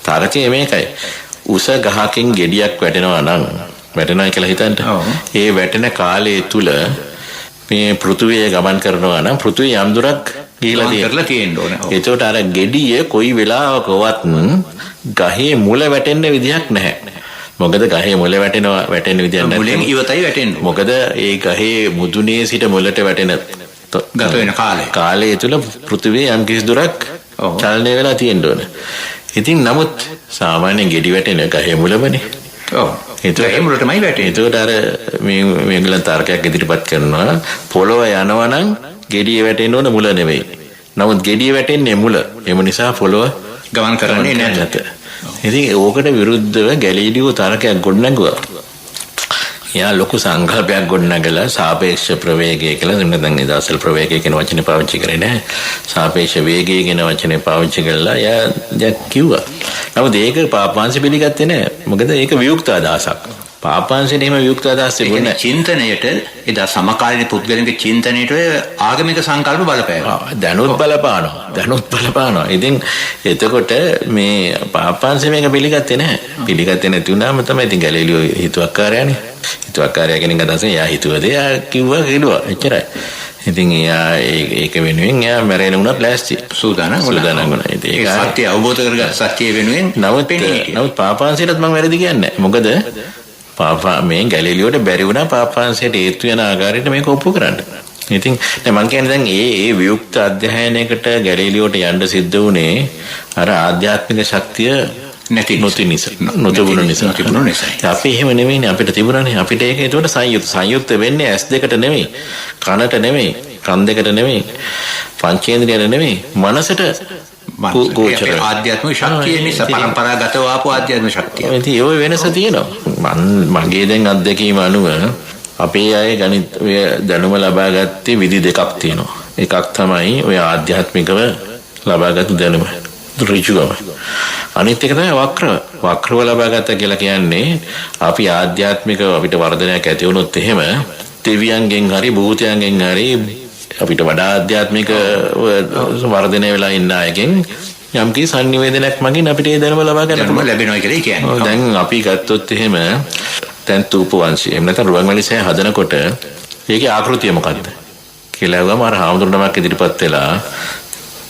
තර්කය මේකයි. උස ගහකින් ගෙඩියක් වැටෙනවා කියලා හිතන්න. ඒ වැටෙන කාලය තුල මේ පෘථුවිය ගමන් කරනවා නම් පෘථුවිය යම් දුරක් ගිහිලා තියෙන්න ඕනේ. ඒකට අර ගෙඩිය කොයි වෙලාවකවත් ගහේ මුල වැටෙන්න විදියක් නැහැ. මොකද ගහේ මුල වැටෙන්න විදියක් නැහැ. මුලෙන් ඉවතයි වැටෙන්නේ. මොකද ඒ ගහේ මුදුනේ සිට මුලට වැටෙන ගත වෙන කාලය තුල පෘථිවිය යම් කිසි දුරක් චලනය වෙලා තියෙන්න ඕනේ. ඉතින් නමුත් සාමාන්‍ය ගෙඩි වැටෙන ගහේ මුලමනේ. ඒ මුලටමයි වැටෙන්නේ. ඒකට අර මේගොල්ලන් තර්කයක් ඉදිරිපත් කරනවා පොළව යනවා නම් ගෙඩිය වැටෙන්න ඕන මුල නෙවෙයි. නමුත් ගෙඩිය වැටෙන්නේ මුල. එම නිසා පොළව ගමන් කරන්නේ නැත. ඉතින් ඕකට විරුද්ධව ගැලීලියෝ තර්කයක් ගොඩනගුවා. එයා ලොකු සංකල්පයක් ගොඩනගලා සාපේක්ෂ ප්‍රවේගය කියලා නැත්නම් ඉදාසල් ප්‍රවේගය කියන වචනේ පාවිච්චි කරේ නැහැ. සාපේක්ෂ වේගය කියන වචනේ පාවිච්චි කරලා එයා කිව්වා. නමුත් ඒක පාපංශ පිළිගත්තේ නැහැ. මොකද ඒක වියුක්ත අදහසක්. පාපංශෙන් එහෙම වියුක්ත අදහස් තිබුණේ චින්තනයට එදා සමකාලීන පුද්ගලයන්ගේ චින්තනයට ආගමික සංකල්ප බලපෑවා. දැනුත් බලපානවා. ඉතින් එතකොට මේ පාපංශ මේක පිළිගත්තේ නැහැ. පිළිගත්තේ නැති වුණාම තමයි ඉතින් ගැලීලියෝ හිතුවක්කාරයානේ. හිතුවක්කාරයා කෙනෙක් අදහසේ එයා හිතුවද එයා කිව්වා එච්චරයි. ඉතින් එයා ඒක වෙනුවෙන් එයා මැරෙන්න උනත් ලෑස්ති සූදානම් වුණා. ඒක සත්‍ය අවබෝධ කරගන්න සත්‍ය වෙනුවෙන් නමුත් පාපංශයටත් මම වැරදි කියන්නේ නැහැ. මොකද මේ ගැලීලියෝට බැරි වුණා පාපංශයට හේතු වෙන ආකාරයට මේක ඔප්පු කරන්න. ඉතින් මම කියන්නේ දැන් ඒ වියුක්ත අධ්‍යයනයකට ගැලීලියෝට යන්න සිද්ධ වුණේ අර ආධ්‍යාත්මික ශක්තිය නොතිබුණු නිසා. අපි එහෙම නෙමෙයිනේ අපිට තිබුණානේ. අපිට ඒක ඒකට සංයුක්ත වෙන්නේ S2කට නෙමෙයි, කනට නෙමෙයි, කන් දෙකට නෙමෙයි පංචේන්ද්‍රියට නෙමෙයි මනසට ගෝචර ආධ්‍යාත්මික ශක්තිය නිසා පරම්පරාගතව ආපු ආධ්‍යාත්මික ශක්තිය. ඉතින් ඒ වෙනස තියෙනවා. මගේ දැන් අත්දැකීම අනුව අපේ අය ගණිත දැනුම ලබා ගත්තේ විදි දෙකක් තියෙනවා. එකක් තමයි ඔය ආධ්‍යාත්මිකව ලබාගත් දැනුම ඍජුවම. අනිත් එක තමයි වක්‍රව ලබා ගත්ත කියලා කියන්නේ අපි ආධ්‍යාත්මිකව අපිට වර්ධනයක් ඇති වුණොත් එහෙම දෙවියන්ගෙන් හරි භූතයන්ගෙන් හරි අපිට වඩා ආධ්‍යාත්මික වර්ධනය වෙලා ඉන්න අයගෙන් යම්කිසි සංනිවේදනයක් මගින් අපිට ඒ දැනුම ලබා ගන්න ලැබෙනවා කියලා කියන්නේ. දැන් අපි ගත්තොත් එහෙම දැන් තූප වංශය එහෙම නැත්නම් රුවන්වැලිසෑය හදනකොට ඒකේ ආකෘතිය මොකද්ද කියලා ගම අර හාමුදුරුවෝමක් ඉදිරිපත් වෙලා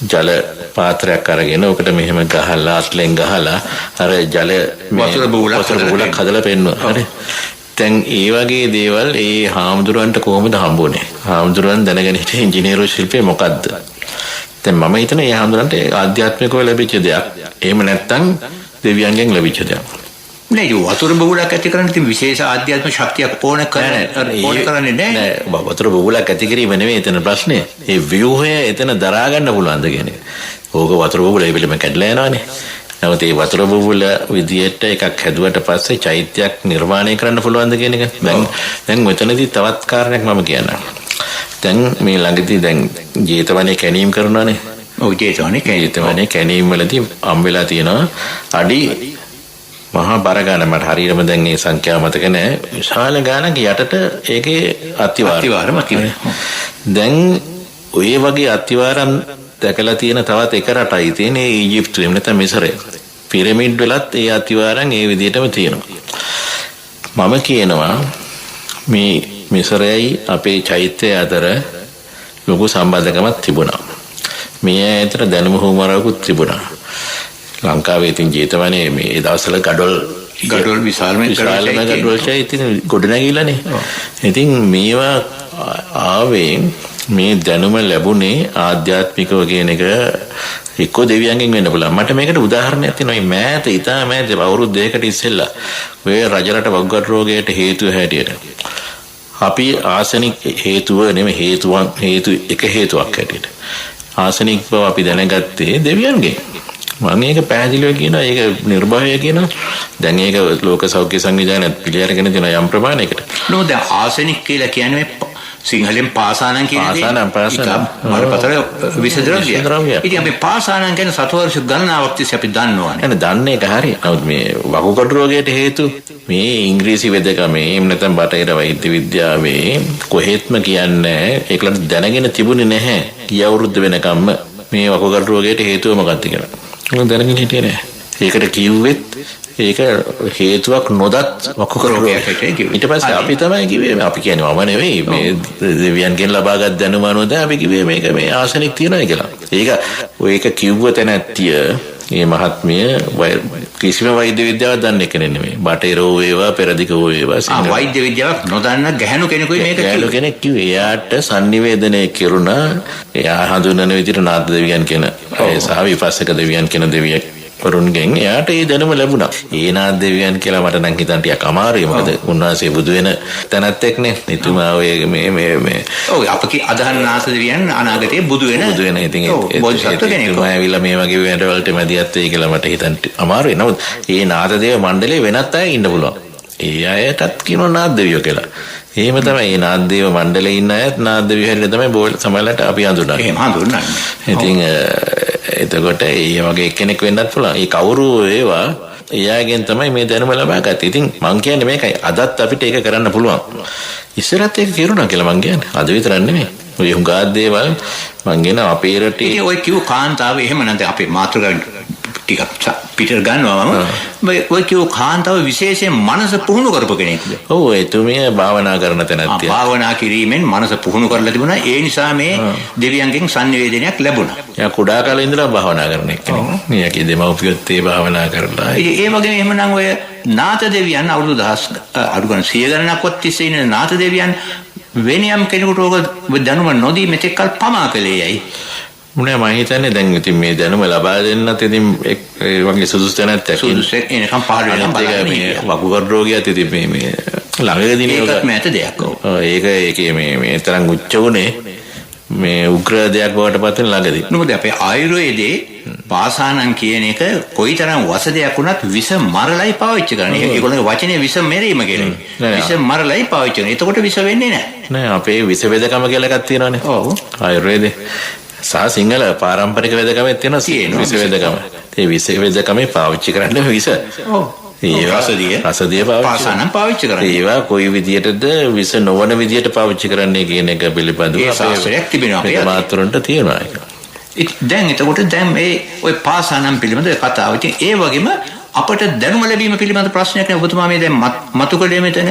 ජල පාත්‍රයක් අරගෙන ඔකට මෙහෙම ගහලා අත්ලෙන් ගහලා අර ජල වතුර බූලක් හදලා පෙන්නුවා. හරි. දැන් ඒ වගේ දේවල් ඒ හාමුදුරුවන්ට කොහොමද හම්බුනේ? හාමුදුරුවන් දැනගෙන හිටිය ඉංජිනේරු ශිල්පේ මොකද්ද? දැන් මම හිතන්නේ ඒ හාමුදුරන්ට ආධ්‍යාත්මිකව ලැබිච්ච දෙයක්. එහෙම නැත්නම් දෙවියන්ගෙන් ලැබිච්ච දෙයක්. නෑ වතුර බබුලක් ඇති කරන්න තියෙන විශේෂ ආධ්‍යාත්මික ශක්තියක් ඕන කරන්නේ නෑ. වතුර බබුලක් ඇති කිරීම නෙවෙයි එතන ප්‍රශ්නේ. ඒ ව්‍යුහය එතන දරා ගන්න පුළුවන්ද කියන එක. ඕක වතුර බබුල ඒ පිළිම කැඩලා යනවානේ. නමුත් මේ වතුර බබුල විදියට එකක් හැදුවට පස්සේ චෛත්‍යයක් නිර්මාණය කරන්න පුළුවන්ද කියන එක. දැන් මෙතනදී තවත් කාරණයක් මම කියන්නම්. දැන් මේ ළඟදී දැන් ජේතවනේ කැණීම් කරනවානේ. ඔව් ජේතවනේ කැණීම් වලදී හම් වෙලා තියෙනවා අඩි මහා බර ගන්න මට හරියටම දැන් මේ සංඛ්‍යාව මතක නැහැ. විශාල ගානක් යටට ඒකේ අතිවාරම තියෙනවා. දැන් ඔය වගේ අතිවාරම් දැකලා තියෙන තවත් එක රටයි තියෙන්නේ ඊජිප්තුව. එහෙම නැත්නම් මිසරය. පිරමිඩ් වලත් ඒ අතිවාරම් ඒ විදිහටම තියෙනවා. මම කියනවා මේ මිසරයයි අපේ චෛත්‍යය අතර ලොකු සම්බන්ධකමක් තිබුණා. මේ අතර දැනුම හුවමාරුවකුත් තිබුණා. ලංකාවේ ඉතින් ජේතවනේ මේ දවස්වල ගඩොල් විශාලම ගඩොල් චෛත්‍ය ගොඩනැගිලානේ. ඉතින් මේවා ආවේ මේ දැනුම ලැබුණේ ආධ්‍යාත්මිකව කියන එක එක්ක දෙවියන්ගෙන් වෙන්න පුළුවන්. මට මේකට උදාහරණයක් තියෙනවා. මේ ඉතා මෑත අවුරුදු 2කට ඉස්සෙල්ලා ඔය රජරට වකුගඩු රෝගයට හේතුව හැටියට අපි ආසනික් හේතුව නෙමෙයි හේතු එක හේතුවක් හැටියට ආසනික් බව අපි දැනගත්තේ දෙවියන්ගෙන්. මම ඒක පැහැදිලිව කියනවා. ඒක නිර්භය කියනවා. දැන් ඒක ලෝක සෞඛ්‍ය සංවිධානයත් පිළිඅරගෙන තියෙන යම් ප්‍රමාණයකට. නෝ දැන් ආසනික් කියලා කියන්නේ සිංහලෙන් පාසානන් කියන්නේ බරපතල විස ද්‍රව්‍ය. ඉතින් අපි පාසානන් කියන සතවර්ෂ ගණනාවක් තිස්සේ අපි දන්නවනේ. නේද? දන්නේ ඒක හරි. නමුත් මේ වකුගඩු රෝගයට හේතු මේ ඉංග්‍රීසි වෙදකමේ එහෙම නැත්නම් බටහිර වෛද්‍ය විද්‍යාවේ කොහෙත්ම කියන්නේ ඒකලට දැනගෙන තිබුණේ නැහැ. කී අවුරුද්ද වෙනකම්ම මේ වකුගඩු රෝගයට හේතුව මොකක්ද කියලා. මම දැනගෙන හිටියේ නෑ. ඒකට කිව්වෙත් ඒක හේතුවක් නොදත් වකුගඩු රෝගයක් කිව්වේ. ඊට පස්සේ අපි තමයි කිව්වේ අපි කියන්නේ මම නෙවෙයි මේ දෙවියන්ගෙන් ලබාගත් දැනුම අනුව අපි කිව්වේ මේක මේ ආසනික් තියනවා කියලා. ඒක කිව්ව තැනැත්තිය මේ මහත්මිය කිසිම වෛද්‍ය විද්‍යාවක් දන්නේ කෙනෙක් නෙමෙයි. බටහිර වේවා පෙරදිග වේවා වෛද්‍ය විද්‍යාවක් නොදන්න ගැහණු කෙනෙකුයි මේක ගැහණු කෙනෙක් කිව්වේ. එයාට sannivedanaya කෙරුණා. එයා හඳුනන විදිහට නාද දෙවියන් කියන ඒ සහ විපස්සක දෙවියන් කියන දෙවියෙක් වරුන්ගෙන් එයාට ඒ දැනුම ලැබුණා. ඒ නාද දෙවියන් කියලා මට නම් හිතන්න ටිකක් අමාරුයි. මොකද උන්වහන්සේ බුදු වෙන තැනත් එක්නේ. එතුමා ඔය මේ ඔව් අපකි අදහන නාද දෙවියන් අනාගතයේ බුදු වෙන ඉතින් බෝධිසත්ව කෙනෙක්. මම ඇවිල්ලා මේ වගේ වැඩවලට මැදිහත් වෙයි කියලා මට හිතන්න අමාරුයි. නමුත් ඒ නාද දේව මණ්ඩලයේ වෙනත් අය ඉන්න පුළුවන්. ඒ අයටත් කියනවා නාද දෙවියෝ කියලා. එහෙම තමයි මේ නාද දේව මණ්ඩලයේ ඉන්න අයත් නාද දෙවියෝ හැටියට තමයි සමහරවිට අපි හඳුනන්නේ. එහෙම හඳුනන්නේ. ඉතින් එතකොට ඒ වගේ කෙනෙක් වෙන්නත් පුළුවන්. ඒ කවුරු ඒවා එයාගෙන් තමයි මේ දැනුම ලබා ගත්තේ. ඉතින් මං කියන්නේ මේකයි. අදත් අපිට ඒක කරන්න පුළුවන්. ඉස්සරහත් ඒක කෙරුණා කියලා මං කියන්නේ. අද විතරක් නෙමෙයි. ඔය හුඟා දේවල් මං කියන අපේ රටේ ඔය කිව් කාන්තාව එහෙම නැත්නම් අපේ මාතෘකාවෙන් ටිකක් පිටර ගන්නවම ඔය කිව් කාන්තාව විශේෂයෙන් මනස පුහුණු කරපු කෙනෙක්ද? ඔව් එතුමිය භාවනා කරන තැනැත්තිය. භාවනා කිරීමෙන් මනස පුහුණු කරලා තිබුණා. ඒ නිසා මේ දෙවියන්ගෙන් sannivedanayak ලැබුණා. එයා කුඩා කාලේ ඉඳලා භාවනා කරන එක්කෙනෙක්. මෙයාගේ දෙමව්පියොත් ඒ භාවනා කරලා. ඒ වගේම එහෙමනම් ඔය නාත දෙවියන් අවුරුදු 1000 අඩු ගන්න 100 ගණනක්වත් තිස්සේ ඉන්න නාත දෙවියන් වෙනියම් කෙනෙකුට ඕක දැනුම නොදී මෙතෙක් කල් පමා කළේ යයි. මුනේ මම හිතන්නේ දැන් ඉතින් මේ දැනුම ලබා දෙන්නත් ඉතින් ඒ වගේ සුදුසු තැනක් සුදුසු එනකම් පහළ වෙනවා බලන්න. වකුගඩු රෝගියත් ඉතින් මේ ළඟදී ඒකත් මෑත දෙයක්. ඒක ඒකේ මේ තරම් උච්ච උනේ මේ උග්‍ර දෙයක් බවට පත් වෙන ළඟදී. මොකද අපේ ආයුර්වේදයේ පාසානම් කියන එක කොයිතරම් වසදයක් වුණත් විස මරලයි පාවිච්චි කරන්නේ. ඒගොල්ලෝගේ වචනේ විස මෙරීම කියන්නේ. විස මරලයි පාවිච්චි කරන්නේ. එතකොට විස වෙන්නේ නැහැ. නෑ අපේ විස වේදකම කියලා එකක් තියෙනවානේ. ඔව්. ආයුර්වේදේ සහ සිංහල පාරම්පරික වේදකමෙත් තියෙනවා විස වේදකම. ඒ විස වේදකමේ පාවිච්චි කරන්නේ විස. ඔව්. ඒවා රසදිය පාසානම් පාවිච්චි කරන්නේ. ඒවා කොයි විදියටද විස නොවන විදියට පාවිච්චි කරන්නේ කියන එක පිළිබඳව ඒ ශාස්ත්‍රයක් තිබෙනවා. අපේ මාතෘන්ට තියෙනවා ඒක. දැන් එතකොට දැන් මේ ඔය පාසානම් පිළිබඳ කතාව. ඉතින් ඒ වගේම අපට දැනුම ලැබීම පිළිබඳ ප්‍රශ්නයක් නේ ඔබතුමා මේ දැන් මතු කළේ මෙතන.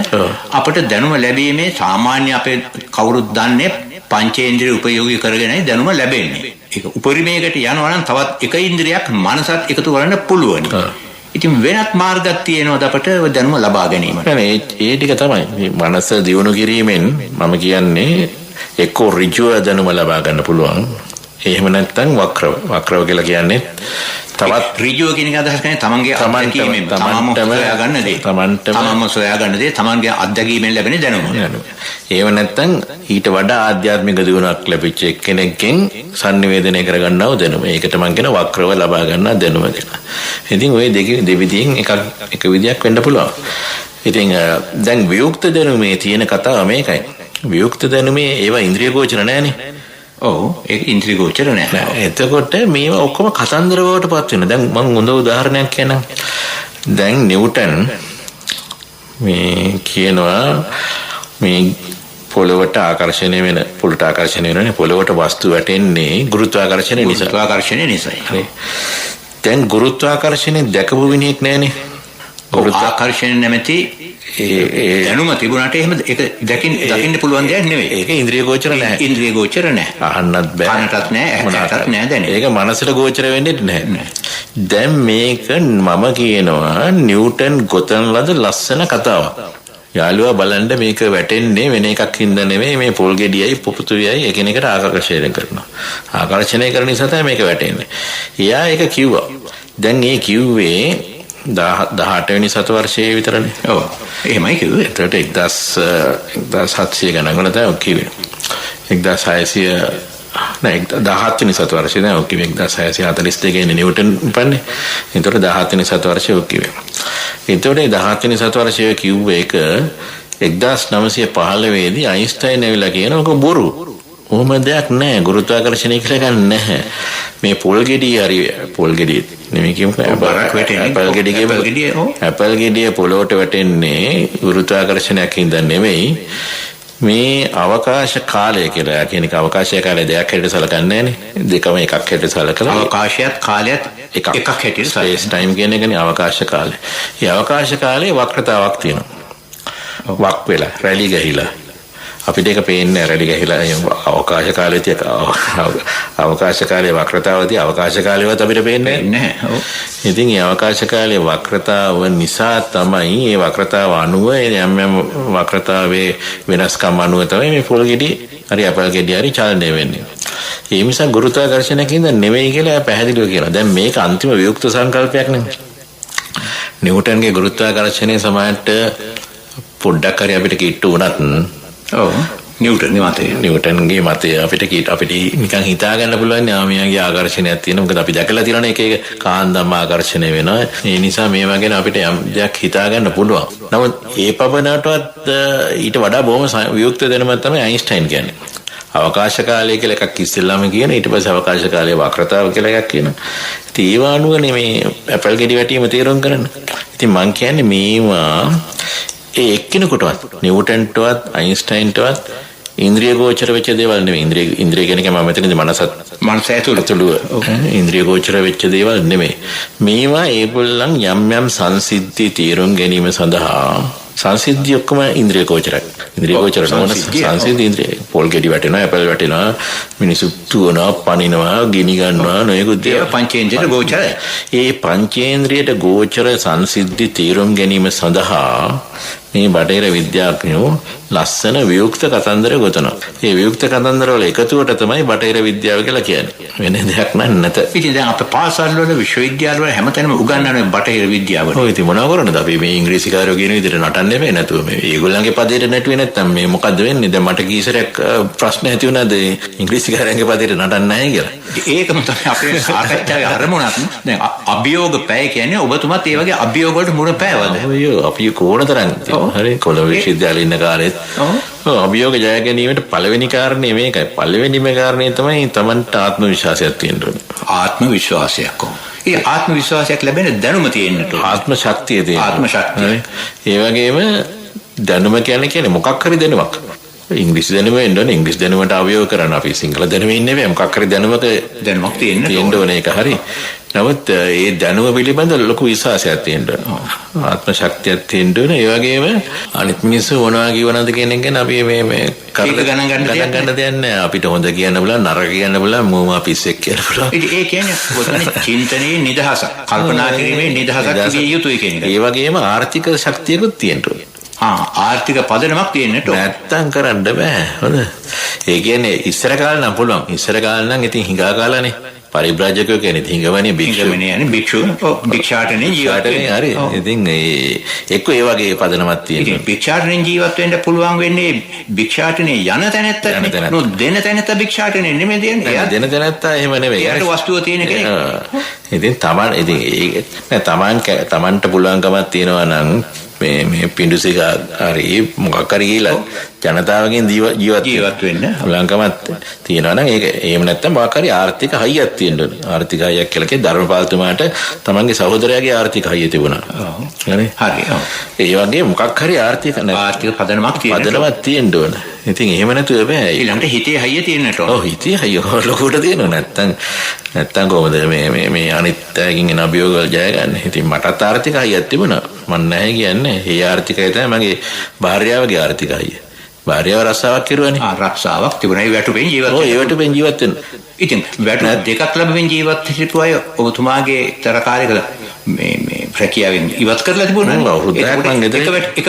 අපට දැනුම ලැබීමේ සාමාන්‍ය අපේ කවුරුත් දන්නේ පංචේන්ද්‍රිය උපයෝගී කරගෙනයි දැනුම ලැබෙන්නේ. ඒක උපරිමයකට යනවා නම් තවත් එක ඉන්ද්‍රියක් මනසත් එකතු කරන්න පුළුවන්. ඉතින් වෙනත් මාර්ගයක් තියෙනවද අපට දැනුම ලබා ගැනීමට? ඒ ටික තමයි. මනස දියුණු කිරීමෙන් මම කියන්නේ එක්කෝ ඍජුව දැනුම ලබා ගන්න පුළුවන්. එහෙම නැත්නම් වක්‍රව කියලා කියන්නේ තවත් ඍජුව කියන එක අදහස් කරන්නේ තමන්ගේ අත්දැකීමෙන් තමන්ම සොයාගන්න දේ. තමන්ම සොයාගන්න දේ තමන්ගේ අත්දැකීමෙන් ලැබෙන දැනුම. ඒව නැත්නම් ඊට වඩා ආධ්‍යාත්මික දියුණුවක් ලැබිච්ච කෙනෙක්ගෙන් sannivedanaya කරගන්නව දැනුම. ඒකට මම කියන වක්‍රව ලබා ගන්න දැනුම කියලා. ඉතින් ওই දෙවිදියෙන් එක විදියක් වෙන්න පුළුවන්. ඉතින් දැන් වියුක්ත දැනුමේ තියෙන කතාව මේකයි. වියුක්ත දැනුමේ ඒවා ඉන්ද්‍රිය ගෝචර නැහැනේ. ඔව් ඒක ඉන්ද්‍රිය ගෝචර නැහැ. එතකොට මේවා ඔක්කොම කතන්දර වලට පත් වෙනවා. දැන් මම හොඳ උදාහරණයක් කියන්නම්. දැන් නිව්ටන් මේ කියනවා මේ පොළොවට ආකර්ෂණය වෙන පොළොට ආකර්ෂණය වෙනනේ පොළොවට වස්තු වැටෙන්නේ ගුරුත්වාකර්ෂණය නිසා. ගුරුත්වාකර්ෂණය නිසායි. දැන් ගුරුත්වාකර්ෂණය දැකපු විනියක් නැහැනේ. ගුරුත්වාකර්ෂණය නැමැති දැනුම තිබුණාට එහෙම ඒක දකින්න පුළුවන් දෙයක් නෙවෙයි. ඒක ඉන්ද්‍රිය ගෝචර නැහැ. ඉන්ද්‍රිය ගෝචර නැහැ. අහන්නත් බෑ. අහන්නටත් නැහැ, ඇහෙන්නටත් නැහැ දැනෙන්නේ. ඒක මනසට ගෝචර වෙන්නේ නැහැ. දැන් මේක මම කියනවා නිව්ටන් ගොතන ලද ලස්සන කතාවක්. යාළුවා බලන්න මේක වැටෙන්නේ වෙන එකක් හින්දා නෙමෙයි මේ පොල් ගෙඩියයි පොපුතුයයි එකිනෙකට ආකර්ෂණය කරනවා. ආකර්ෂණය කරන නිසා තමයි මේක වැටෙන්නේ. එයා ඒක කිව්වා. දැන් ඒ කිව්වේ 18 වෙනි සතවර්ෂයේ විතරනේ. ඔව්. එහෙමයි කිව්වේ. ඒකට 1700 ගණන් වල තමයි කිව්වේ. 17 වෙනි සතවර්ෂයේ නෑ ඔක් කිව්වේ 1642 ගේ නිව්ටන් උපන්නේ. ඒතකොට 17 වෙනි සතවර්ෂයේ ඔක් කිව්වේ. ඒතකොට 17 වෙනි සතවර්ෂයේ කිව්වේ ඒක 1915 දී අයින්ස්ටයින් ඇවිල්ලා කියනවා ඔක බොරු. කොහොම දෙයක් නැහැ ගුරුත්වාකර්ෂණය කියලා ගන්න නැහැ. මේ පොල් ගෙඩිය නෙමෙයි කියමුකෝ ඇපල් ගෙඩිය පොළොවට වැටෙන්නේ ගුරුත්වාකර්ෂණයක් හින්දා නෙමෙයි මේ අවකාශ කාලය කියලා කියන එක අවකාශය කාලය දෙයක් හැටියට සලකන්නේ නැහනේ. දෙකම එකක් හැටියට සලකලා අවකාශයත් කාලයත් එකක් හැටියට ස්පේස් ටයිම් කියන එකනේ අවකාශ කාලය. මේ අවකාශ කාලේ වක්‍රතාවක් තියෙනවා. වක් වෙලා රැලි ගහිලා අපිට ඒක පේන්නේ රැලි ගහිලා අවකාශ කාලයේ තිය අවකාශ කාලයේ වක්‍රතාවදී අවකාශ කාලයවත් අපිට පේන්නේ නැහැ. ඔව්. ඉතින් මේ අවකාශ කාලයේ වක්‍රතාව නිසා තමයි මේ වක්‍රතාව අනුව යම් වක්‍රතාවේ වෙනස්කම් අනුව තමයි මේ පොල් ගෙඩි හරි අපල් ගෙඩි හරි චලනය වෙන්නේ. ඒ නිසා ගුරුත්වාකර්ෂණයකින්ද නෙවෙයි කියලා පැහැදිලිව කියනවා. දැන් මේක අන්තිම වියුක්ත සංකල්පයක් නෙමෙයි. නිව්ටන්ගේ ගුරුත්වාකර්ෂණය සමානට පොඩ්ඩක් හරි අපිට කිට්ටු වුණත් ඔව් නිව්ටන්ගේ මතය අපිට නිකන් හිතා ගන්න පුළුවන් යාමියාගේ ආකර්ෂණයක් තියෙනවා. මොකද අපි දැකලා තියෙනනේ එක කාන්දම් ආකර්ෂණය වෙනවා. ඒ නිසා මේවා ගැන අපිට යම් දෙයක් හිතා ගන්න පුළුවන්. නමුත් ඒ පබනටවත් ඊට වඩා බොහොම වියුක්ත දැනුමක් තමයි අයින්ස්ටයින් කියන්නේ. අවකාශ කාලය කියලා එකක් ඉස්සෙල්ලාම කියන ඊට පස්සේ අවකාශ කාලයේ වක්‍රතාව කියලා එකක් කියනවා. ඉතින් ඒව අනුවනේ මේ ඇපල් ගෙඩි වැටීම තේරුම් ගන්න. ඉතින් මං කියන්නේ මේවා ඒ එක්කිනෙකුටවත් නිව්ටන්ටවත් අයින්ස්ටයින්ටවත් ඉන්ද්‍රිය ගෝචර වෙච්ච දේවල් නෙමෙයි. ඉන්ද්‍රිය කියන එක මම මෙතනදී මනස ඇතුළු ඉන්ද්‍රිය ගෝචර වෙච්ච දේවල් නෙමෙයි. මේවා ඒගොල්ලන් යම් සංසිද්ධි තීරුම් ගැනීම සඳහා සංසිද්ධි ඔක්කොම ඉන්ද්‍රිය ගෝචරයි. ඉන්ද්‍රිය ගෝචර නොවන සංසිද්ධි ඉන්ද්‍රිය පොල් ගෙඩි වැටෙනවා, ඇපල් වැටෙනවා, මිනිස්සු තුවනවා, පනිනවා, ගිනි ගන්නවා, නොයෙකුත් දේවල් පංචේන්ද්‍රියට ගෝචරයි. ඒ පංචේන්ද්‍රියට ගෝචර සංසිද්ධි තීරුම් ගැනීම සඳහා මේ බටහිර විද්‍යාඥයෝ ලස්සන වියුක්ත කතන්දර ගොතනවා. මේ වියුක්ත කතන්දර වල එකතුවට තමයි බටහිර විද්‍යාව කියලා කියන්නේ. වෙන දෙයක් නැත. ඉතින් දැන් අපේ පාසල් වල විශ්වවිද්‍යාල වල හැමතැනම උගන්වන්නේ බටහිර විද්‍යාව. ඔය ඉතින් මොනවා කරන්නද අපි මේ ඉංග්‍රීසි කාරයෝ කියන විදිහට නටන්නේ මේ නැතුව මේ ඒගොල්ලන්ගේ පදේට නැටුවේ නැත්තම් මේ මොකද්ද වෙන්නේ? දැන් මට කීසරයක් ප්‍රශ්න ඇති වුණාද ඉංග්‍රීසි කාරයන්ගේ පදේට නටන්නේ නැහැ කියලා. ඒකම තමයි අපේ සාකච්ඡාවේ අරමුණක්. දැන් අභියෝග පැය කියන්නේ ඔබතුමාත් ඒ වගේ අභියෝග වලට මුණ පෑවද? අයියෝ අපි කොහොනතරම් හරි කොළඹ විශ්වවිද්‍යාලේ ඉන්න කාලෙත් අභියෝග ජය ගැනීමට පළවෙනි කාරණේ මේකයි. පළවෙනිම කාරණේ තමයි Tamanට ආත්ම විශ්වාසයක් තියෙන්න ඕනේ. ආත්ම විශ්වාසයක් කොහොමද? ඒ ආත්ම විශ්වාසයක් ලැබෙන දැනුම තියෙන්නට ඕනේ. ආත්ම ශක්තිය තියෙන්න. ආත්ම ශක්තිය. ඒ වගේම දැනුම කියන්නේ මොකක් හරි දැනුමක්. ඉංග්‍රීසි දැනුම වෙන්න ඕනේ. ඉංග්‍රීසි දැනුමට අභියෝග කරන්න අපි සිංහල දැනුමේ ඉන්නේ නෙවෙයි. මොකක් හරි දැනුමක් තියෙන්න ඕනේ. ඒක හරි. නමුත් ඒ දැනුම පිළිබඳ ලොකු විශ්වාසයක් තියෙන්න ඕනේ. ආත්ම ශක්තියක් තියෙන්න ඕනේ. ඒ වගේම අනිත් මිනිස්සු මොනවා කියවනද කියන එක ගැන අපි මේ ඒක ගණන් ගන්න දෙයක් නෑ. අපිට හොඳ කියන්න බලන්න, නරක කියන්න බලන්න, මෝමා පිස්සෙක් කියන්න බලන්න. ඒ කියන්නේ ඔතන චින්තනයේ නිදහසක්, කල්පනා කිරීමේ නිදහසක් විය යුතුයි කියන එක. ඒ වගේම ආර්ථික ශක්තියකුත් තියෙන්න ඕනේ. ආර්ථික පදනමක් තියෙන්නට නැත්තම් කරන්න බෑ. හොඳ. ඒ කියන්නේ ඉස්සර කාලේ නම් පුළුවන්. ඉස්සර කාලේ නම් ඉතින් හිඟා කාලානේ. පරිබ්‍රාජකයෝ කියන්නේ හිඟවනේ භික්ෂාටනේ ජීවත් වෙන්නේ. හරි. ඉතින් එක්ක ඒ වගේ පදනමක් තියෙනවා. ඉතින් භික්ෂාටනේ ජීවත් වෙන්න පුළුවන් වෙන්නේ භික්ෂාටනේ යන තැනත්තනේ. නෝ දෙන තැනත්ත භික්ෂාටනේ නෙමෙයි දෙන්නේ. එයා දෙන තැනත්තා එහෙම නෙවෙයි. ඒකට වස්තුව තියෙන කෙනෙක්. ඉතින් තමන්ට පුළුවන්කමක් තියෙනවා නම් මේ පිඬුසික හරි මොකක් හරි කියලා ජනතාවගෙන් ජීවත් වෙන්න පුළුවන්කමක් තියෙනවා නම් ඒක එහෙම නැත්නම් මොකක් හරි ආර්ථික හයියක් තියෙන්න ඕනේ. ආර්ථික හයියක් කියලා කියන්නේ ධර්මපාලතුමාට තමන්ගේ සහෝදරයාගේ ආර්ථික හයිය තිබුණා. හරි. ඒ වගේ මොකක් හරි ආර්ථික පදනමක් තියෙන්න ඕනේ. ඉතින් එහෙම නැතුව බෑ. ඊළඟට හිතේ හයිය තියෙන්නට ඕන. ඔව් හිතේ හයිය ලොකුට තියෙනවා. නැත්තම් කොහොමද මේ අනිත් අයකින් එන අභියෝග වල ජය ගන්න. ඉතින් මටත් ආර්ථික හයියක් තිබුණා. මම නැහැ කියන්නේ. ඒ ආර්ථිකය තමයි මගේ භාර්යාවගේ ආර්ථිකය. භාර්යාව රස්සාවක් කරුවානේ. රස්සාවක් තිබුණා. ඒ වැටුපෙන් ජීවත් වෙනවා. ඔව් ඒ වැටුපෙන් ජීවත් වෙනවා. ඉතින් වැටුප දෙකක් ලැබෙමින් ජීවත් හිටපු අය ඔබතුමාගේ තරකාරික මේ ප්‍රකියාවෙන් ඉවත් කරලා තිබුණා. එක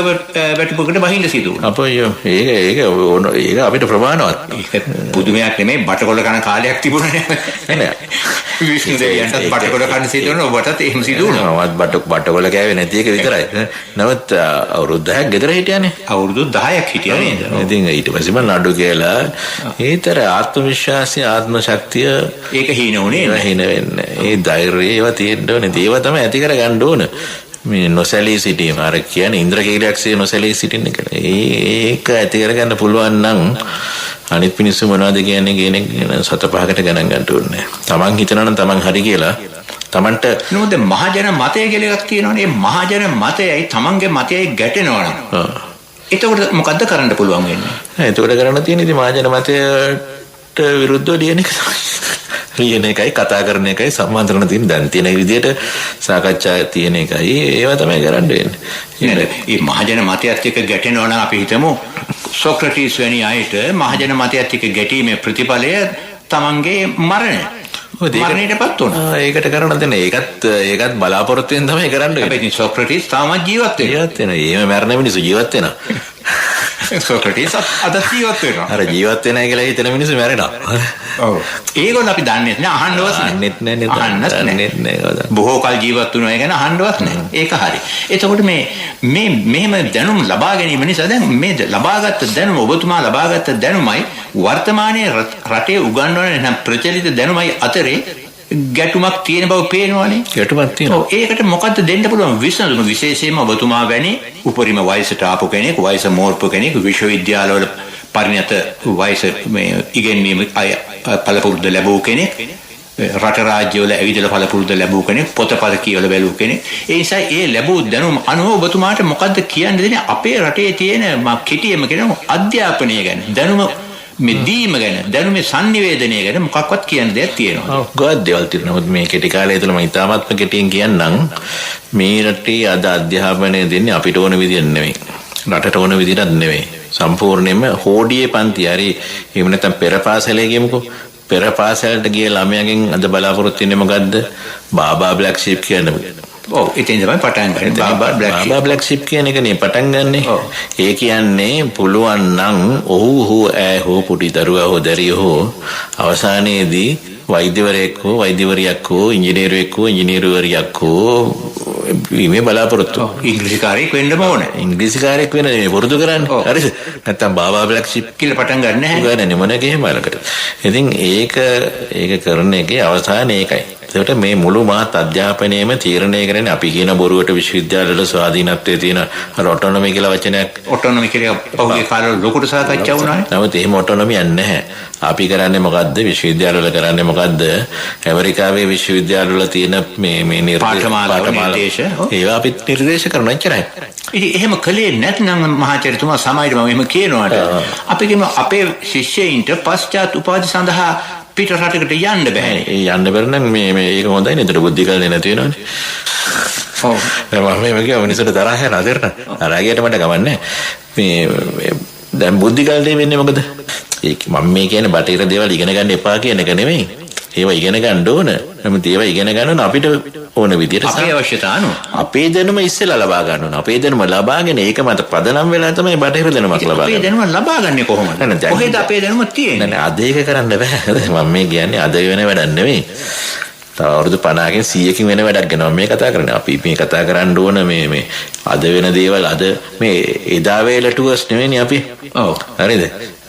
වැටුපකට බහින්න සිදු වුණා. අපෝ ඒක අපිට ප්‍රමාණවත්. ඒක පුදුමයක් නෙමෙයි. බටකොළ කන කාලයක් තිබුණා නේ. විශ්ණු දෙවියන්ට බටකොළ කන සිදු වුණා. ඔබටත් එහෙම සිදු වුණා. මමත් බටකොළ කෑවේ නැති එක විතරයි. නමුත් අවුරුදු 10ක් ගෙදර හිටියානේ. අවුරුදු 10ක් හිටියා නේද? ඉතින් ඊට පස්සේ මම නඩු කියලා ඒතර ආත්ම විශ්වාසය ආත්ම ශක්තිය ඒක හීන උනේ නෑ. හීන වෙන්නේ. ඒ ධෛර්යය ඒවා තියෙන්න ඕනේ. ඒවා තමයි ඇති කර ගන්න ඕන. මේ නොසැලී සිටීම අර කියන්නේ ඉන්ද්‍රකීලයක්සේ නොසැලී සිටින්න කියලා. ඒක ඇති කර ගන්න පුළුවන් නම් අනිත් මිනිස්සු මොනවද කියන්නේ කියන සත පහකට ගණන් ගන්න ඕනේ. තමන් හිතනවා නම් තමන් හරි කියලා තමන්ට නෝද මහජන මතය කියලා එකක් තියෙනවනේ. මේ මහජන මතයයි තමන්ගේ මතයයි ගැටෙනවනම් එතකොට මොකද්ද කරන්න පුළුවන් වෙන්නේ? එතකොට කරන්න තියෙන්නේ ඉතින් මහජන මතයට විරුද්ධව ලියන එක තමයි. ලියන එකයි කතා කරන එකයි සම්බන්ධන තියෙන දැන් තියෙන විදිහට සාකච්ඡා තියෙන එකයි ඒවා තමයි කරන්න වෙන්නේ. මේ මහජන මතයත් එක්ක ගැටෙනවා නම් අපි හිතමු සොක්‍රටිස් වැනි අයට මහජන මතයත් එක්ක ගැටීමේ ප්‍රතිඵලය තමන්ගේ මරණය. මරණයටපත් වුණා. ඒකට කරන්න දෙන්න. ඒකත් බලාපොරොත්තු වෙන තමයි කරන්න වෙන්නේ. හැබැයි සොක්‍රටිස් තාමත් ජීවත් වෙනවා. එහෙම මරණ මිනිස්සු ජීවත් වෙනවා. සොක්‍රටිස් අද ජීවත් වෙනවා. අර ජීවත් වෙනයි කියලා හිතන මිනිස්සු මැරෙනවා. ඔව්. ඒගොල්ලෝ අපි දන්නේ නැහැ. අහන්නවත් නැහැ. බොහෝ කල් ජීවත් වුණා ඒ ගැන අහන්නවත් නැහැ. ඒක හරි. එතකොට මෙහෙම දැනුම් ලබා ගැනීම නිසා දැන් මේ ලබාගත් දැනුම ඔබතුමා ලබාගත් දැනුමයි වර්තමානයේ රටේ උගන්වන නම් ප්‍රචලිත දැනුමයි අතරේ ගැටුමක් තියෙන බව පේනවනේ. ගැටුමක් තියෙනවා. ඔව් ඒකට මොකද්ද දෙන්න පුළුවන් විසඳුම? විශේෂයෙන්ම ඔබතුමා වැනි උපරිම වයසට ආපු කෙනෙක්, වයස මෝර්පු කෙනෙක්, විශ්වවිද්‍යාලවල පරිණත වයස මේ ඉගෙනීම පළපුරුද්ද ලැබූ කෙනෙක්, රට රාජ්‍යවල ඇවිදලා පළපුරුද්ද ලැබූ කෙනෙක්, පොතපත කියවලා බැලූ කෙනෙක්. ඒ නිසා ඒ ලැබූ දැනුම අනුව ඔබතුමාට මොකද්ද කියන්න දෙන්නේ අපේ රටේ තියෙන කෙටියෙම කියන අධ්‍යාපනය ගැන, දැනුම මෙදීම ගැන, දැනුමේ sannivedanaya ගැන මොකක්වත් කියන්න දෙයක් තියෙනවා. ඔව් ගොඩක් දේවල් තියෙනවා. මේ කෙටි කාලය තුළ මම ඉතාමත්ම කෙටියෙන් කියන්නම්. මේ රටේ අද අධ්‍යාපනය දෙන්නේ අපිට ඕන විදිහට නෙමෙයි. රටට ඕන විදිහට නෙමෙයි. සම්පූර්ණයෙන්ම හෝඩියේ පන්ති හරි එහෙම නැත්නම් පෙර පාසලේ ගියමුකෝ. පෙර පාසලට ගිය ළමයාගෙන් අද බලාපොරොත්තු වෙන්නේ මොකද්ද? බාබා බ්ලැක් ෂීප් කියන ඔව් ඉතින් තමයි පටන් ගන්න. බාබා බ්ලැක් ෂිප් කියන එකනේ පටන් ගන්නෙ. ඒ කියන්නේ පුළුවන් නම් ඔහු හෝ ඈ හෝ පුටි දරුවා හෝ දැරිය හෝ අවසානයේදී වෛද්‍යවරයෙක් හෝ වෛද්‍යවරියක් හෝ ඉංජිනේරුවෙක් හෝ ඉංජිනේරුවරියක් හෝ වීමේ බලාපොරොත්තු. ඉංග්‍රීසිකාරයෙක් වෙන්න ඕනේ. ඉංග්‍රීසිකාරයෙක් වෙන නෙමෙයි පුරුදු කරන්නේ. හරිද? නැත්තම් බාබා බ්ලැක් ෂිප් කියලා පටන් ගන්න නැහැ. ගන්නනේ මොන ගේමලකට. ඉතින් ඒක කරන එකේ අවසානය ඒකයි. ඒකට මේ මුළු මහත් අධ්‍යාපනයේම තීරණය කරන්නේ අපි කියන බොරුවට විශ්වවිද්‍යාලවල ස්වාධීනත්වයේ තියෙන ඔටෝනොමි කියලා වචනයක්. ඔටෝනොමි කියලා පහුගිය කාලවල ලොකුට සාකච්ඡා වුණානේ. නමුත් එහෙම ඔටෝනොමියක් නැහැ. අපි කරන්නේ මොකද්ද? විශ්වවිද්‍යාලවල කරන්නේ මොකද්ද? ඇමරිකාවේ විශ්වවිද්‍යාලවල තියෙන මේ පාඨමාලාවේදී ඒවා අපි නිර්දේශ කරන එච්චරයි. ඉතින් එහෙම කලේ නැත්නම් මහාචාර්යතුමා සමාජයට මම එහෙම කියනවාට අපි කියන අපේ ශිෂ්‍යයින්ට පශ්චාත් උපාධි සඳහා පිට රටකට යන්න බෑ. යන්න බැරි නම් මේක හොඳයි නේද? බුද්ධිකල්නේ නැති වෙනවනේ. ඔව්. මම කියව මිනිස්සුන්ට තරහ යන අතරට තරහයට මට ගමන්නේ. මේ දැන් බුද්ධිකල්නේ වෙන්නේ මොකද? ඒක මම මේ කියන්නේ බටහිර දේවල් ඉගෙන ගන්න එපා කියන එක නෙමෙයි. ඒවා ඉගෙන ගන්න ඕන. නමුත් ඒවා ඉගෙන ගන්න අපිට ඕන විදිහට අපේ අවශ්‍යතාව අනුව අපේ දැනුම ඉස්සෙල්ලා ලබා ගන්න ඕන. අපේ දැනුම ලබාගෙන ඒක මත පදනම් වෙලා තමයි බටහිර දැනුමක් ලබා ගන්න. අපේ දැනුම ලබා ගන්න කොහොමද? කොහෙද අපේ දැනුම තියෙන්නේ? නෑ අද ඒක කරන්න බෑ. මම මේ කියන්නේ අද වෙන වැඩක් නෙමෙයි. තව අවුරුදු 50කින් 100කින් වෙන වැඩක් ගැන මේ කතා කරන්නේ. අපි මේ කතා කරන්න ඕන මේ අද වෙන දේවල් අද මේ එදා වේලටුවස් නෙවෙයි අපි. ඔව්. හරිද?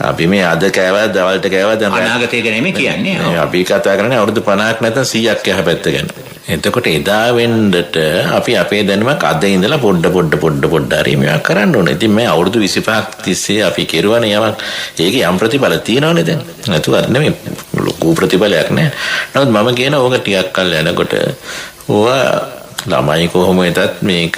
අපි මේ අද කෑවා දවල්ට කෑවා දැන් අනාගතය ගැන මේ කියන්නේ. අපි කතා කරන්නේ අවුරුදු 50ක් නැත්නම් 100ක් යහ පැත්ත ගැන. එතකොට එදා වෙන්නට අපි අපේ දැනුමක් අද ඉඳලා පොඩ්ඩ හරි මේවා කරන්න ඕනේ. ඉතින් මේ අවුරුදු 25ක් තිස්සේ අපි කෙරුවනේ යමක්. ඒකේ යම් ප්‍රතිඵල තියෙනවනේ දැන්. නැතුවත් නෙමෙයි ලොකු ප්‍රතිඵලයක් නෑ. නමුත් මම කියන ඕක ටිකක් කල් යනකොට ඕවා ළමයි කොහොම වෙතත් මේක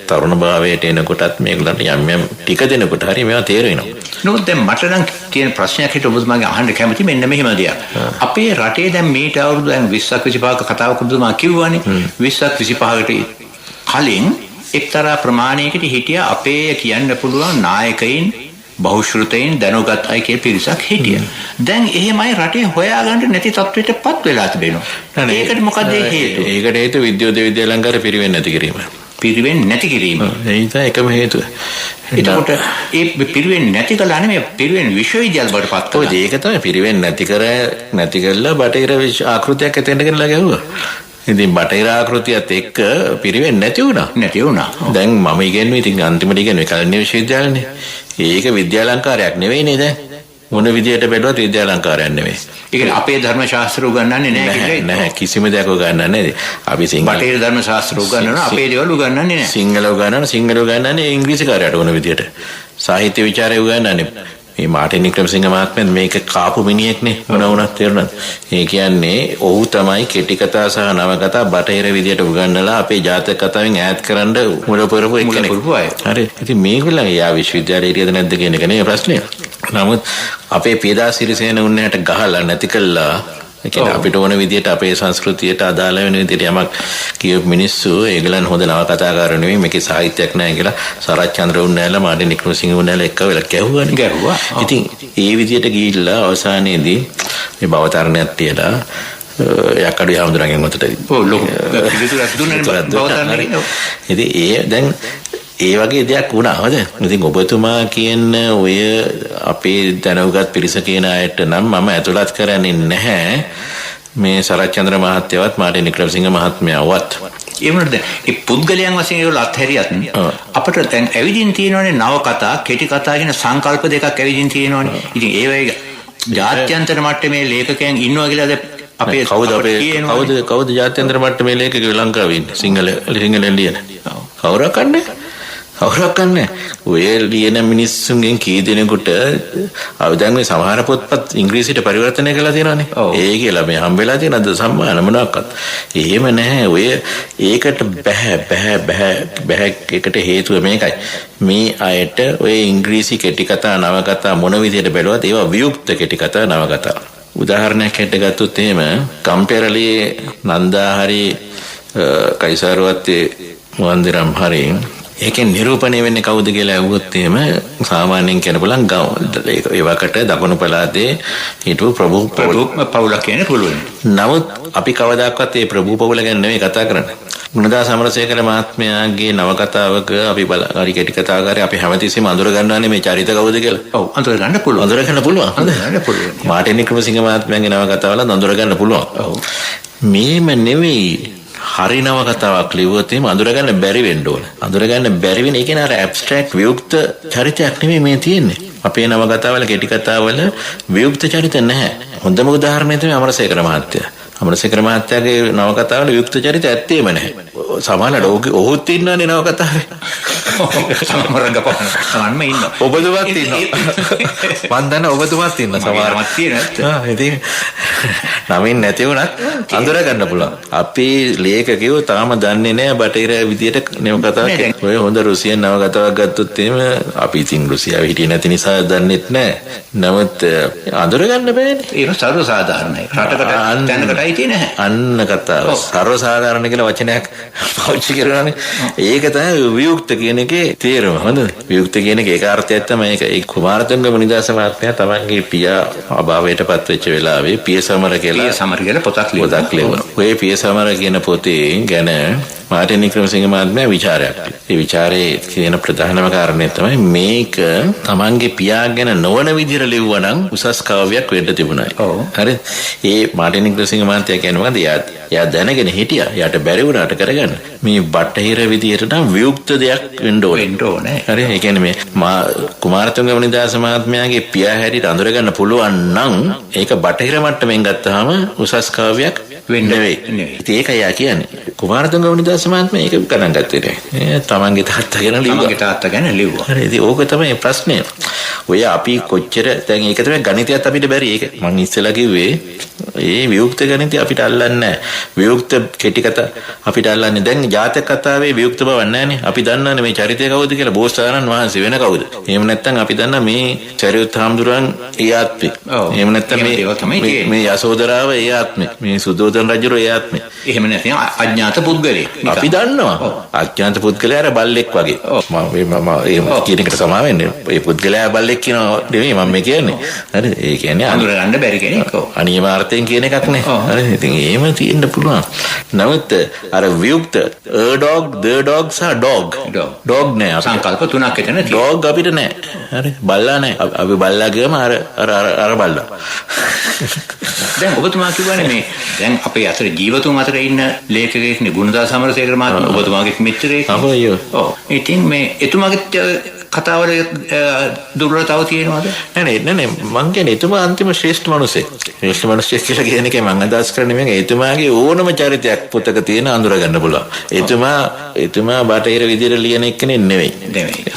තරුණ භාවයට එනකොටත් මේකට යම් ටික දෙනකොට හරි මේවා තේරෙනවා. නමුත් දැන් මට නම් තියෙන ප්‍රශ්නයක් හිට ඔබතුමාගේ අහන්න කැමති මෙන්න මෙහෙම දෙයක්. අපේ රටේ දැන් මේට අවුරුදු දැන් 20ක් 25ක කතාවක් ඔබතුමා කිව්වනේ. 20ක් 25කට කලින් එක්තරා ප්‍රමාණයකට හිටියා අපේ කියන්න පුළුවන් නායකයින් බහුශ්‍රතයින් දැනුගත් අය කියලා පිරිසක් හිටියා. දැන් එහෙමයි රටේ හොයාගන්න නැති තත්ත්වයකටපත් වෙලා තිබෙනවා. ඒකට මොකද හේතුව? ඒකට හේතුව විද්‍යාලංකාර පිරිවෙන්නේ නැති කිරීම. පිරිවෙන්නේ නැති කිරීම. ඒක තමයි එකම හේතුව. එතකොට ඒ පිරිවෙන්නේ නැති කළා නෙමෙයි පිරිවෙන්නේ විශ්වවිද්‍යාල බඩපත් කළා. ඔය ඒක තමයි පිරිවෙන්නේ නැති කරලා බටහිර ආකෘතියක් ඇතෙන්න ගෙනලා ගැහුවා. ඉතින් බටහිර ආකෘතියත් එක්ක පිරිවෙන්නේ නැති වුණා. දැන් මම ඉගෙනුවේ ඉතින් අන්තිමට ඉගෙනුවේ කලින් විශ්වවිද්‍යාලනේ. ඒක විද්‍යාලංකාරයක් නෙවෙයිනේ දැන්. මොන විදියට බැලුවත් විද්‍යාලංකාරයක් නෙවෙයි. ඒ කියන්නේ අපේ ධර්ම ශාස්ත්‍ර උගන්වන්නේ නැහැ නෑ කිසිම දෙයක් උගන්වන්නේ නැහැ. අපි සිංහල බටහිර ධර්ම ශාස්ත්‍ර උගන්වනවා අපේ දේවල් උගන්වන්නේ නැහැ. සිංහල උගන්වන්නේ ඉංග්‍රීසි කාර්යයට ඕන විදියට. සාහිත්‍ය විචාරය උගන්වන්නේ මේ මාටින් වික්‍රමසිංහ මහත්මයා මේක කාපු මිනිහෙක්නේ මොන වුණත් තේරුණාද? ඒ කියන්නේ ඔහු තමයි කෙටි කතා සහ නවකතා බටහිර විදියට උගන්වලා අපේ ජාතක කතාවෙන් ඈත් කරන්න මුල පුරපු එක්කෙනෙක්. හරි. ඉතින් මේගොල්ලන්ගේ යා විශ්වවිද්‍යාලේ හිටියද නැද්ද කියන එක නේ ප්‍රශ්නේ. නමුත් අපේ පියදාස සිරිසේන උන්නයට ගහලා නැති කළා. ඒ කියන්නේ අපිට ඕන විදියට අපේ සංස්කෘතියට අදාළ වෙන විදියට යමක් කියපු මිනිස්සු ඒගොල්ලන් හොඳ නවකතාකාරයෝ නෙවෙයි මේකේ සාහිත්‍යයක් නැහැ කියලා සරච්චන්ද්‍ර උන්නෑලා මාටින් වික්‍රමසිංහ උන්නෑලා එක්ක වෙලා ගැහුවා. ඉතින් ඒ විදියට ගිහිල්ලා අවසානයේදී මේ භවතරණයක් තියලා යකඩු යහඳුරගෙන් මතට. ඔව් ලොකු පිළිතුරක් දුන්නානේ භවතරණේ. ඉතින් ඒ දැන් ඒ වගේ දෙයක් වුණා හොද. ඉතින් ඔබතුමා කියන ඔය අපේ දැනුගත් පිරිස කියන අයට නම් මම ඇතුළත් කරන්නේ නැහැ. මේ සරච්චන්ද්‍ර මහත්තයවත් මාටින් වික්‍රමසිංහ මහත්මයාවත්. ඒ වුණාද ඒ පුද්ගලයන් වශයෙන් ඒගොල්ලෝ අත්හැරියත් අපිට දැන් ඇවිදින් තියෙනවානේ නවකතා, කෙටි කතා කියන සංකල්ප දෙකක් ඇවිදින් තියෙනවානේ. ඉතින් ඒ වගේ ජාත්‍යන්තර මට්ටමේ ලේඛකයන් ඉන්නවා කියලාද අපේ කවුද ජාත්‍යන්තර මට්ටමේ ලේඛකයෝ ලංකාවේ ඉන්නේ සිංහලෙන් ලියන කවුරක් කන්නේ ඔය ලියන මිනිස්සුන්ගෙන් කී දෙනෙකුට දැන් මේ සමහර පොත්පත් ඉංග්‍රීසියට පරිවර්තනය කරලා තියෙනවානේ. ඒ කියලා මේ හම්බෙලා තියෙනද සම්මාන මොනවාක්වත්. එහෙම නැහැ. ඔය ඒකට බෑ ඒකට හේතුව මේකයි. මේ අයට ඔය ඉංග්‍රීසි කෙටි කතා නවකතා මොන විදියට බැලුවත් ඒවා වියුක්ත කෙටි කතා නවකතා. උදාහරණයක් හැටියට ගත්තොත් එහෙම කම්පෙරළියේ නන්දා හරි කයිසාරවත්තේ මුවන්දිරම් හරි ඒකෙන් නිරූපණය වෙන්නේ කවුද කියලා අහුවොත් එහෙම සාමාන්‍යයෙන් කියන්න පුළුවන් ඒවකට දකුණු පළාතේ හිටපු ප්‍රභූ පවුලක් කියන්න පුළුවන්. නමුත් අපි කවදාකවත් ඒ ප්‍රභූ පවුල ගැන නෙවෙයි කතා කරන්නේ. ගුණදාස අමරසේකර මහත්මයාගේ නවකතාවක අපි හරි කෙටි කතාකාරය අපි හැමතිස්සෙම අඳුර ගන්නවානේ මේ චරිත කවුද කියලා. ඔව් අඳුර ගන්න පුළුවන්. අඳුර ගන්න පුළුවන්. අඳුර ගන්න පුළුවන්. මාර්ටින් වික්‍රමසිංහ මහත්මයාගේ නවකතාවල අඳුර ගන්න පුළුවන්. ඔව්. මේම නෙවෙයි හරි නවකතාවක් ලිව්වොත් එහෙම අඳුර ගන්න බැරි වෙන්න ඕන. අඳුර ගන්න බැරි වෙන ඒ කියන්නේ අර ඇබ්ස්ට්‍රැක්ට් වියුක්ත චරිතයක් නෙමෙයි මේ තියෙන්නේ. අපේ නවකතාවල කෙටි කතාවල වියුක්ත චරිත නැහැ. හොඳම උදාහරණය තමයි අමරසේකර මහත්තයා. අමරසේකර මහත්තයාගේ නවකතාවල වියුක්ත චරිත ඇත්තේම නැහැ. සමහරවිට ඔහුත් ඉන්නවනේ නවකතාවේ. සමහරම ඉන්නවා. ඔබතුමාත් ඉන්නවා. මන් දන්න ඔබතුමාත් ඉන්න සමහරවත් තියෙනවා. ඉතින් නමින් නැති වුණත් අඳුර ගන්න පුළුවන්. අපේ ලේඛකයෝ තාම දන්නේ නැහැ බටහිර විදියට නවකතාවක්. ඔය හොඳ රුසියන් නවකතාවක් ගත්තොත් එහෙම අපි ඉතින් රුසියාවේ හිටියේ නැති නිසා දන්නෙත් නැහැ. නමුත් අඳුර ගන්න බෑනේ. ඒක සර්ව සාධාරණයි. රටකට දැනකටයි තියෙන්නේ. අන්න කතාව. සර්ව සාධාරණ කියලා වචනයක් පාවිච්චි කරනවානේ. ඒක තමයි වියුක්ත කියන එකේ තේරුම. හොඳද? වියුක්ත කියන එක ඒක අර්ථයක් තමයි ඒක. ඒ කුමාරතුංග මුනිදාස මහත්මයා තමන්ගේ පියා අභාවයටපත් වෙච්ච වෙලාවේ පිය සමර කියලා පොතක් ලියුවා. ඔය පිය සමර කියන පොතේ ගැන මාර්ටින් වික්‍රමසිංහ මහත්මයා විචාරයක්. ඒ විචාරයේ කියන ප්‍රධානම කාරණය තමයි මේක තමන්ගේ පියා ගැන නොවන විදිහට ලිව්වා නම් උසස් කාව්‍යයක් වෙන්න තිබුණායි. ඔව්. හරි. ඒ මාර්ටින් වික්‍රමසිංහ මහත්මයා කියන්නේ මොකද? එයා දැනගෙන හිටියා. එයාට බැරි වුණාට කරගන්න. මේ බටහිර විදිහට නම් වියුක්ත දෙයක් වෙන්න ඕනේ. හරි. ඒ කියන්නේ මේ කුමාරතුංග මුනිදාස මහත්මයාගේ පියා හැටියට අඳුර ගන්න පුළුවන් නම් ඒක බටහිර මට්ටමින් ගත්තාම උසස් කාව්‍යයක් වෙන්නේ නෙවෙයි. ඉතින් ඒකයි යා කියන්නේ. කුමාරතුංග මුනිදාස මහත්මයා ඒක ගණන් ගත්තේ නැහැ. තමන්ගේ තාත්තා ගැන ලිව්වා. හරි. ඉතින් ඕක තමයි ප්‍රශ්නේ. ඔය අපි කොච්චර දැන් ඒක තමයි ගණිතයත් අපිට බැරි. ඒක මම ඉස්සෙල්ලා කිව්වේ ඒ වියුක්ත ගණිතය අපිට අල්ලන්නේ නැහැ. වියුක්ත කෙටි කතා අපිට අල්ලන්නේ. දැන් ජාතක කතාවේ වියුක්ත බව නැහැනේ. අපි දන්නවනේ මේ චරිතය කවුද කියලා. බෝසතාණන් වහන්සේ වෙන කවුද? එහෙම නැත්නම් අපි දන්නා මේ චරිත හාමුදුරන් ඒ ආත්මේ. එහෙම නැත්නම් මේ යසෝදරාව ඒ ආත්මේ. මේ සුද්ධෝදන රජුරෝ ඒ ආත්මේ. එහෙම නැත්නම් අඥාත පුද්ගලෙක්. අපි දන්නවා. අඥාත පුද්ගලයා අර බල්ලෙක් වගේ. මම එහෙම කියන එකට සමා වෙන්නේ. ඒ පුද්ගලයා බල්ලෙක් කියනවා නෙමෙයි මම කියන්නේ. හරි. ඒ කියන්නේ අඳුර ගන්න බැරි කෙනෙක්. අනියමාර්ථයෙන් කියන එකක් නේ. හරි. ඉතින් එහෙම තියෙන්න පුළුවන්. නමුත් අර වියුක්ත dog the dog සහ dog නෑ. සංකල්ප තුනක් එතන තියෙනවා. dog අපිට නෑ. හරි. බල්ලා නෑ. අපි බල්ලා ගියම අර බල්ලා. දැන් ඔබතුමා කියවනේ මේ දැන් අපේ අතර ජීවතුන් අතර ඉන්න ලේඛකයෙක් නේ ගුණදාස අමරසේකර මහත්මයා. ඔබතුමාගේ මිත්‍රයෙක්. ඔව්. ඉතින් මේ එතුමාගේ කතාවල දුර්වලතාව තියෙනවද? නෑ මං කියන්නේ එතුමා අන්තිම ශ්‍රේෂ්ඨ මිනිසෙක්. ශ්‍රේෂ්ඨ මිනිසෙක් කියලා කියන එකේ මං අදහස් කරන්නේ මේ එතුමාගේ ඕනම චරිතයක් පොතක තියෙන අඳුර ගන්න පුළුවන්. එතුමා බටහිර විදිහට ලියන එක්කෙනෙක් නෙවෙයි.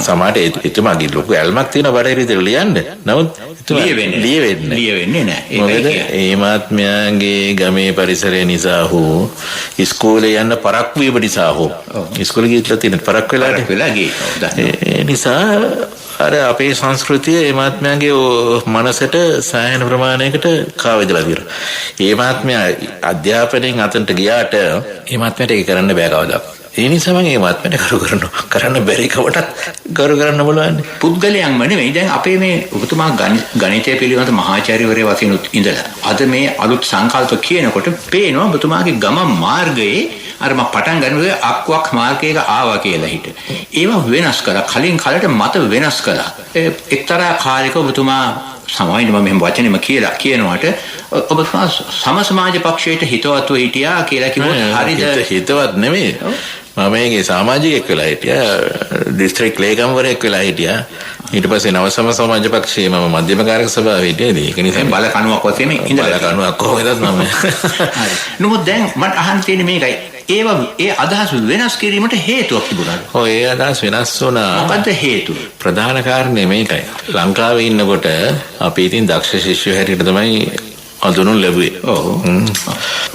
සමහරට එතුමාගේ ලොකු ඇල්මක් තියෙන බටහිර විදිහට ලියන්න. නමුත් ලියවෙන්නේ නෑ. මොකද ඒ මහත්මයාගේ ගමේ පරිසරය නිසා හෝ ඉස්කෝලේ යන්න පරක් වීම නිසා හෝ ඉස්කෝලේ ගිහිල්ලා තියෙන පරක් වෙලා ඒ නිසා අර අපේ සංස්කෘතිය ඒ මහත්මයාගේ මනසට සෑහෙන ප්‍රමාණයකට කාවැදලා තියෙනවා. ඒ මහත්මයා අධ්‍යාපනයෙන් අතන්ට ගියාට ඒ මහත්මයාට ඒක කරන්න බෑ කවදාවත්. ඒ නිසා මම මේ මහත්මයාට කරන්න බැරි කවටත් කරන්න බලන්නේ. පුද්ගලයන්ම නෙවෙයි. දැන් අපේ මේ ඔබතුමා ගණිතය පිළිබඳ මහාචාර්යවරයා වශයෙන් ඉඳලා අද මේ අලුත් සංකල්ප කියනකොට පේනවා ඔබතුමාගේ ගමන් මාර්ගයේ අර මම පටන් ගන්නකොට අක්වක් මාර්ගයක ආවා කියලා හිට. ඒවා වෙනස් කරලා කලින් කලට මත වෙනස් කළා. එක්තරා කාලයක ඔබතුමා සමායින් මම මෙහෙම වචනෙම කියලා කියනවාට ඔබතුමා සම සමාජ පක්ෂයට හිතවත්ව හිටියා කියලා කිව්වොත් හරිද? හිතවත් නෙමෙයි. මම මේකේ සමාජිකයෙක් වෙලා හිටියා. දිස්ත්‍රික් ලේකම්වරයෙක් වෙලා හිටියා. ඊට පස්සේ නව සමාජ පක්ෂයේ මම මධ්‍යම කාර්යක සභාවේ හිටියේදී. ඒක නිසා බල කණුවක් වශයෙන් ඉඳලා බල කණුවක් කොහෙදත් මම. හරි. නමුත් දැන් මට අහන්න තියෙන්නේ මේකයි. ඒ අදහස් වෙනස් කිරීමට හේතුවක් තිබුණාද? ඔව් ඒ අදහස් වෙනස් වුණා. මොකද්ද හේතුව? ප්‍රධාන කාරණේ මේකයි. ලංකාවේ ඉන්නකොට අපි ඉතින් දක්ෂ ශිෂ්‍යයෝ හැටියට තමයි අඳුනුන් ලැබුවේ. ඔව්.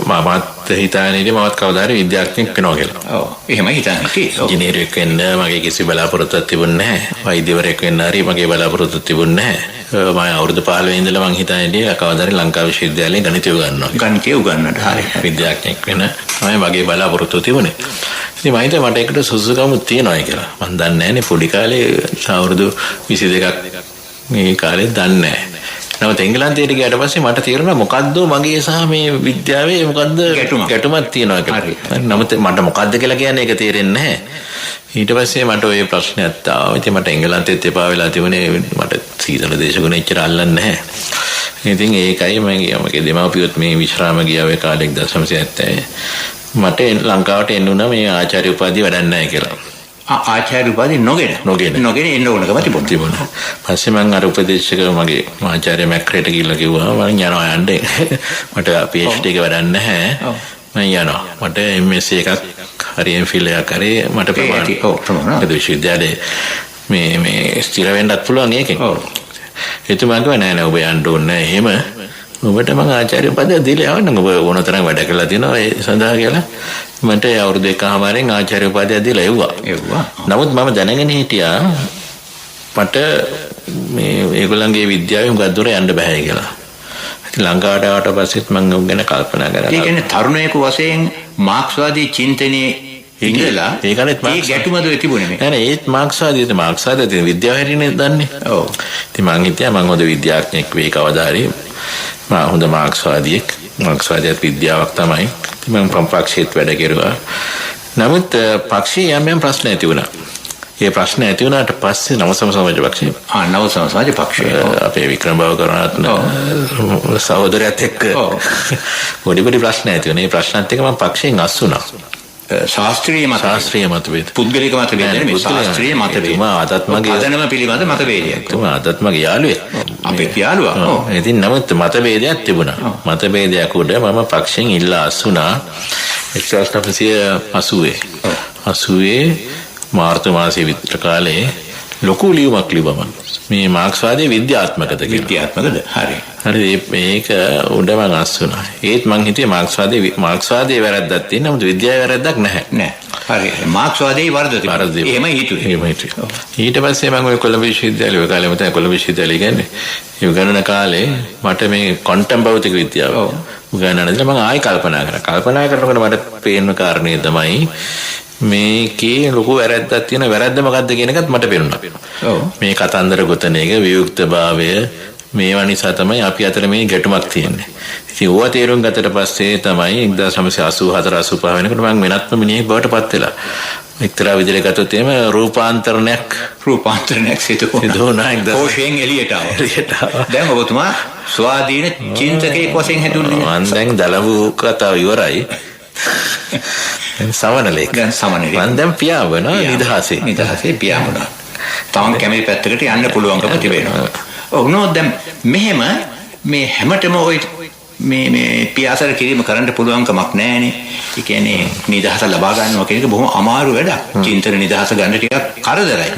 මමත් හිතන්නේ මමත් කවදා හරි විද්‍යාඥයෙක් වෙනවා කියලා. ඔව්. එහෙමයි හිතන්නේ. ඉංජිනේරුවෙක් වෙන්න මගේ කිසි බලාපොරොත්තුවක් තිබුණේ නැහැ. වෛද්‍යවරයෙක් වෙන්න හරි මගේ බලාපොරොත්තුවක් තිබුණේ නැහැ. මම අවුරුදු 15 ඉඳලා මං හිතන්නේ කවදා හරි ලංකා විශ්වවිද්‍යාලයේ ගණිතය උගන්වනවා. ගණිතය උගන්වන්නට හරි. විද්‍යාඥයෙක් වෙන්න තමයි මගේ බලාපොරොත්තුව තිබුණේ. ඉතින් මම හිතුවා මට ඒකට සුසුකමක් තියෙනවා කියලා. මම දන්නේ නැහැනේ පොඩි කාලේ අවුරුදු 22ක් මේ කාලේ දන්නේ නැහැ. නමුත් එංගලන්තයට ගියාට පස්සේ මට තේරුණා මොකද්ද මගේ සහ මේ විද්‍යාවේ මොකද්ද ගැටුමක් තියෙනවා කියලා. නමුත් මට මොකද්ද කියලා කියන්නේ ඒක තේරෙන්නේ නැහැ. ඊට පස්සේ මට ওই ප්‍රශ්නයක් ආවා. ඉතින් මට එංගලන්තෙත් එපා වෙලා තිබුණේ මට සීතල දේශගුණ එච්චර අල්ලන්නේ නැහැ. ඉතින් ඒකයි මගේ දෙමව්පියොත් මේ විශ්‍රාම ගියා ඔය කාලේ 1970. මට ලංකාවට එන්න උනා මේ ආචාර්ය උපාධිය වැඩක් නැහැ කියලා. ආචාර්ය උපාධිය නොගෙන එන්න ඕනකම තිබුණා. පස්සේ මම අර උපදේශක මගේ ආචාර්ය මැක්‍රේට ගිහිල්ලා කිව්වා මම යනවා යන්නේ. මට PhD එක වැඩක් නැහැ. මම යනවා. මට MS එකක් හරි MPhil එකක් හරි මට ප්‍රමාණ. ඒ විශ්වවිද්‍යාලේ මේ ස්ථිර වෙන්නත් පුළුවන් ඒකෙන්. එතුමා කිව්වා නෑ ඔබ යන්න ඕනේ එහෙම. ඔබට මම ආචාර්ය පදවිය දීලා යවන්න. ඔබ ඕන තරම් වැඩ කළා තියෙනවා ඒ සඳහා කියලා. මට අවුරුදු 1කමාරෙන් ආචාර්ය පදවිය දීලා එව්වා. නමුත් මම දැනගෙන හිටියා මට මේ ඒගොල්ලන්ගේ විද්‍යාවේ හුඟක් දුර යන්න බෑ කියලා. ඉතින් ලංකාවට ආවට පස්සෙත් මම උන් ගැන කල්පනා කරා. ඒ කියන්නේ තරුණයෙකු වශයෙන් මාක්ස්වාදී චින්තනයේ ඉඳලා ඒ ගැටුමද තිබුණේ නෑ ඒත් මාක්ස්වාදී විද්‍යාව හැටිනේ දන්නේ. ඔව්. ඉතින් මං හිතුවා මං හොඳ විද්‍යාඥයෙක් වෙයි කවදා හරි. මම හොඳ මාක්ස්වාදියෙක්. මාක්ස්වාදයට විද්‍යාවක් තමයි. ඉතින් මම පක්ෂයේත් වැඩ කෙරුවා. නමුත් පක්ෂයේ යම් ප්‍රශ්න ඇති වුණා. ඒ ප්‍රශ්න ඇති වුණාට පස්සේ නව සමාජ පක්ෂය නව සමාජ පක්ෂය අපේ වික්‍රමබාහු කරුණාරත්න සහෝදරයාත් එක්ක පොඩි ප්‍රශ්න ඇති වුණා. ඒ ප්‍රශ්නත් එක්ක මම පක්ෂයෙන් අස් වුණා. ශාස්ත්‍රීය මතභේද පුද්ගලික මතභේද නෙමෙයි ශාස්ත්‍රීය මතභේද. අදත් මගේ අදනම පිළිබඳ මතභේදයක්. අදත් මගේ යාළුවෙක්. අපේ යාළුවා. ඉතින් නමුත් මතභේදයක් තිබුණා. මතභේදයක් උඩ මම පක්ෂයෙන් ඉල්ලා අස් වුණා 1980 මාර්තු මාසයේ විතර කාලේ ලොකු ලියුමක් ලිව්වම මේ මාක්ස්වාදී විද්‍යාත්මකද හරි මේක උඩ මම අස් වුණා. ඒත් මං හිතුවේ මාක්ස්වාදී වැරද්දක් තියෙන නමුත් විද්‍යාවේ වැරද්දක් නැහැ. හරි මාක්ස්වාදී වරද එහෙමයි හිතුවේ. ඊට පස්සේ මම ඔය කොළඹ විශ්වවිද්‍යාලේ කාලේ මත කොළඹ විශ්වවිද්‍යාලේ කියන්නේ උගන්වන කාලේ මට මේ ක්වොන්ටම් භෞතික විද්‍යාව උගන්වනදලා මම ආයෙ කල්පනා කරනකොට මට පේන කාරණේ තමයි මේකේ ලොකු වැරද්දක් තියෙන. වැරද්ද මොකද්ද කියන එකත් මට පේනවා. මේ කතන්දර ගොතන එක වියුක්තභාවය මේවා නිසා තමයි අපි අතර මේ ගැටුමක් තියෙන්නේ. ඉතින් ඕවා තේරුම් ගත්තට පස්සේ තමයි 1984 85 වෙනකොට මම වෙනත්ම මිනිහෙක් බවට පත් වෙලා. එක්තරා විදිහට ගත්තොත් එහෙම රූපාන්තරණයක් සිදු වුණා. කෝෂයෙන් එළියට ආවා. දැන් ඔබතුමා ස්වාධීන චින්තකයෙක් වශයෙන් හැදුනේ. මම දැන් දලබු කතාව ඉවරයි. සමනලෙක්. මම දැන් පියාඹන නිදහසේ පියාඹන. තමන් කැමති පැත්තකට යන්න පුළුවන්කම තිබෙනවා. ඔව් නෝ දැන් මෙහෙම මේ හැමතෙම ඔය මේ පියාසර කිරීම කරන්න පුළුවන්කමක් නැහැනේ. ඒ කියන්නේ නිදහස ලබා ගන්නවා කියන එක බොහොම අමාරු වැඩක්. චින්තන නිදහස ගන්න ටිකක් කරදරයි.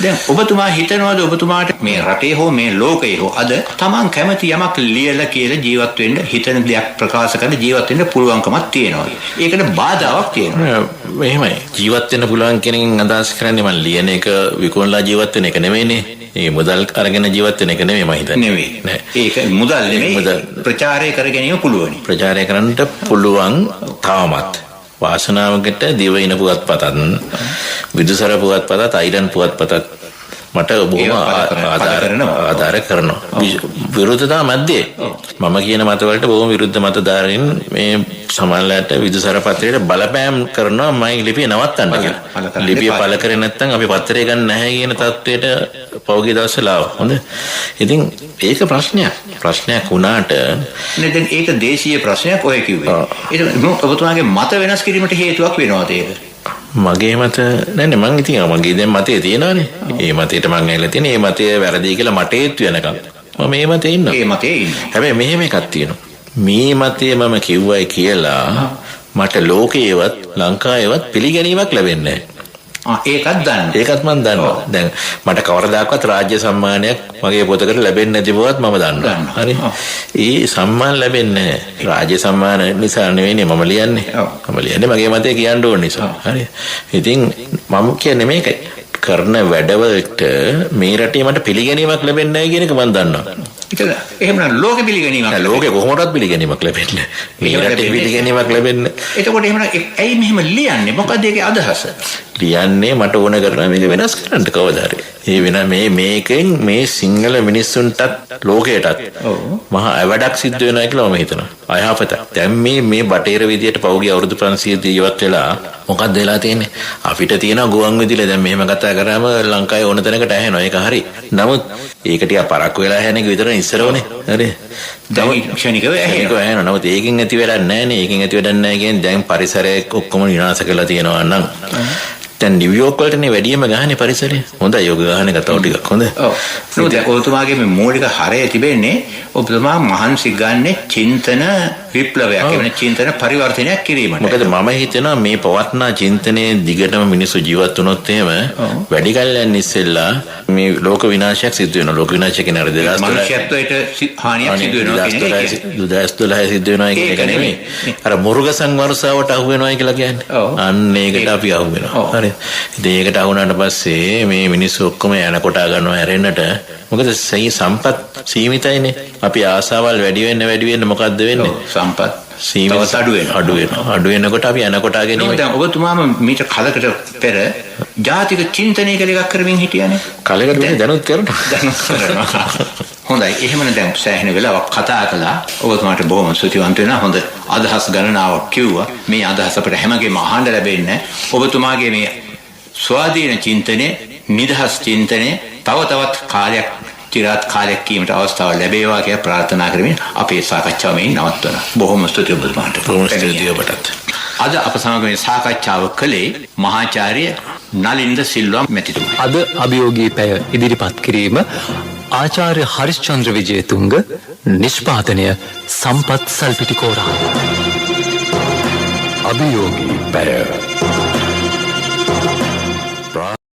දැන් ඔබතුමා හිතනවාද ඔබතුමාට මේ රටේ හෝ මේ ලෝකයේ හෝ අද තමන් කැමති යමක් ලියලා කියලා ජීවත් වෙන්න හිතන දෙයක් ප්‍රකාශ කරලා ජීවත් වෙන්න පුළුවන්කමක් තියෙනවා. ඒකට බාධාවක් තියෙනවා. එහෙමයි. ජීවත් වෙන්න පුළුවන් කෙනෙක්ගෙන් අදහස් කරන්නේ මම ලියන එක විකුණලා ජීවත් වෙන එක නෙමෙයිනේ. ඒ මුදල් අරගෙන ජීවත් වෙන එක නෙමෙයි මම හිතන්නේ. නෙමෙයි. ඒක මුදල් නෙමෙයි. ප්‍රචාරය කර ගැනීම පුළුවන්. ප්‍රචාරය කරන්නට පුළුවන් තාමත්. වාසනාවකට දිවයින පුවත්පතත් විදුසර පුවත්පතත් අයිරන් පුවත්පතත් මට බොහොම ආධාර කරනවා. විරුද්ධතා මැද්දේ මම කියන මතවලට බොහොම විරුද්ධ මතධාරීන් මේ සමහරවිට විදුසර පත්‍රයට බලපෑම් කරනවා මම ලිපිය නවත්තන්න කියලා. ලිපිය පළ කරේ නැත්නම් අපි පත්‍රය ගන්න නැහැ කියන තත්ත්වයට පෞගිය දවස්වල ආවා. හොඳ. ඉතින් ඒක ප්‍රශ්නයක් වුණාට නේ දැන් ඒක දේශීය ප්‍රශ්නයක් ඔය කිව්වේ. ඒක ඔබතුමාගේ මත වෙනස් කිරීමට හේතුවක් වෙනවද ඒක? මගේ මත නෑනේ මං ඉතින් මගේ දැන් මතේ තියෙනවානේ. ඒ මතේට මං ඇවිල්ලා තියෙන. ඒ මතය වැරදි කියලා මට හේතු වෙනකම් මම මේ මතේ ඉන්නවා. හැබැයි මෙහෙම එකක් තියෙනවා. මේ මතය මම කිව්වයි කියලා මට ලෝකේවත් ලංකාවේවත් පිළිගැනීමක් ලැබෙන්නේ නැහැ. ඒකත් මම දන්නවා. දැන් මට කවරදාකවත් රාජ්‍ය සම්මානයක් මගේ පොතකට ලැබෙන්නේ නැති බවත් මම දන්නවා. හරි. ඒ සම්මාන ලැබෙන්නේ නැහැ. රාජ්‍ය සම්මාන නිසා නෙවෙයිනේ මම ලියන්නේ. මම ලියන්නේ මගේ මතය කියන්න ඕන නිසා. හරි. ඉතින් මම කියන්නේ මේකයි. කරන වැඩවලට මේ රටේ මට පිළිගැනීමක් ලැබෙන්නේ නැහැ කියන එක මම දන්නවා. එහෙමනම් ලෝකෙ පිළිගැනීමක් ලෝකෙ කොහොමවත් පිළිගැනීමක් ලැබෙන්නේ මේ රටේ පිළිගැනීමක් ලැබෙන්නේ. එතකොට එහෙමනම් ඇයි මෙහෙම ලියන්නේ? මොකද ඒකේ අදහස? ලියන්නේ මට ඕන කරනවා මේක වෙනස් කරන්න කවදා හරි. ඒ වෙන මේකෙන් මේ සිංහල මිනිස්සුන්ටත් ලෝකයටත් මහා අවඩක් සිද්ධ වෙනවා කියලා මම හිතනවා. අයහපත. දැන් මේ බටේර විදියට පෞගිය අවුරුදු 500 ජීවත් වෙලා මොකක්ද වෙලා තියෙන්නේ? අපිට තියෙන ගුවන් විදුලිය දැන් මෙහෙම කතා කරාම ලංකාවේ ඕන තැනකට ඇහෙනවා. ඒක හරි. නමුත් ඒක ටික පරක්කු වෙලා හැන එක විතර ඉස්සර උනේ. හරි. දැන් ක්ෂණිකව ඇහෙනවා. නමුත් ඒකෙන් ඇති වැඩක් නැහැ නේ. ඒකෙන් ඇති වැඩක් නැහැ කියන්නේ දැන් පරිසරය ඔක්කොම විනාශ කරලා තියෙනවා නම් දැන් නිව්යෝක් වලටනේ වැඩියම ගහන්නේ පරිසරය. හොඳයි යෝග ගහන එක තව ටිකක් හොඳ. ඔව්. නමුත් ඔබතුමාගේ මේ මූලික හරය තිබෙන්නේ ඔබතුමා මහන්සි ගන්නේ චින්තන විප්ලවයක් වෙන චින්තන පරිවර්තනයක් කිරීමට. මොකද මම හිතනවා මේ පවත්නා චින්තනයේ දිගටම මිනිස්සු ජීවත් වුණොත් එහෙම වැඩි කල්යන් ඉස්සෙල්ලා මේ ලෝක විනාශයක් සිදු වෙනවා. ලෝක විනාශය කියන්නේ අර 2012 මනුෂ්‍යත්වයට හානියක් සිදු වෙනවා කියන එක. 2012 සිදු වෙනවා කියන එක නෙමෙයි. අර මුර්ගසං වර්ෂාවට අහු වෙනවා කියලා කියන්නේ. අන්න ඒකට අපි අහු වෙනවා. හරි. ඉතින් ඒකට අහුණාට පස්සේ මේ මිනිස්සු ඔක්කොම යන කොටා ගන්නවා හැරෙන්නට. මොකද සම්පත් සීමිතයිනේ. අපි ආසාවල් වැඩි වෙන්න මොකද්ද වෙන්නේ? සම්පත් සීමිත අඩු වෙනකොට අපි යන කොටා ගැනීම. දැන් ඔබතුමාම මීට කලකට පෙර ජාතික චින්තනය කියලා එකක් කරමින් හිටියානේ. කලකට පෙර දැනුත් කරනවා. හොඳයි. එහෙමනම් දැන් සෑහෙන වෙලාවක් කතා කළා. ඔබතුමාට බොහොම ස්තුතිවන්ත වෙනවා. හොඳ අදහස් ගණනාවක් කිව්වා. මේ අදහස අපිට හැමගේම අහන්න ලැබෙන්නේ. ඔබතුමාගේ මේ ස්වාධීන චින්තනය, නිදහස් චින්තනය තව තවත් කාලයක් චිරාත් කාලයක් කීමට අවස්ථාව ලැබේවා කියලා ප්‍රාර්ථනා කරමින් අපේ සාකච්ඡාව මේ නවත්වනවා. බොහොම ස්තුතියි ඔබතුමාට. බොහොම ස්තුතියි ඔබටත්. අද අප සමග මේ සාකච්ඡාව කළේ මහාචාර්ය නලින්ද සිල්වා මැතිතුමා. අද අභියෝගී පැය ඉදිරිපත් කිරීම ආචාර්ය හරිස්චන්ද්‍ර විජේතුංග, නිෂ්පාදනය සම්පත් සල්පිටිකෝරා. අභියෝගී පැය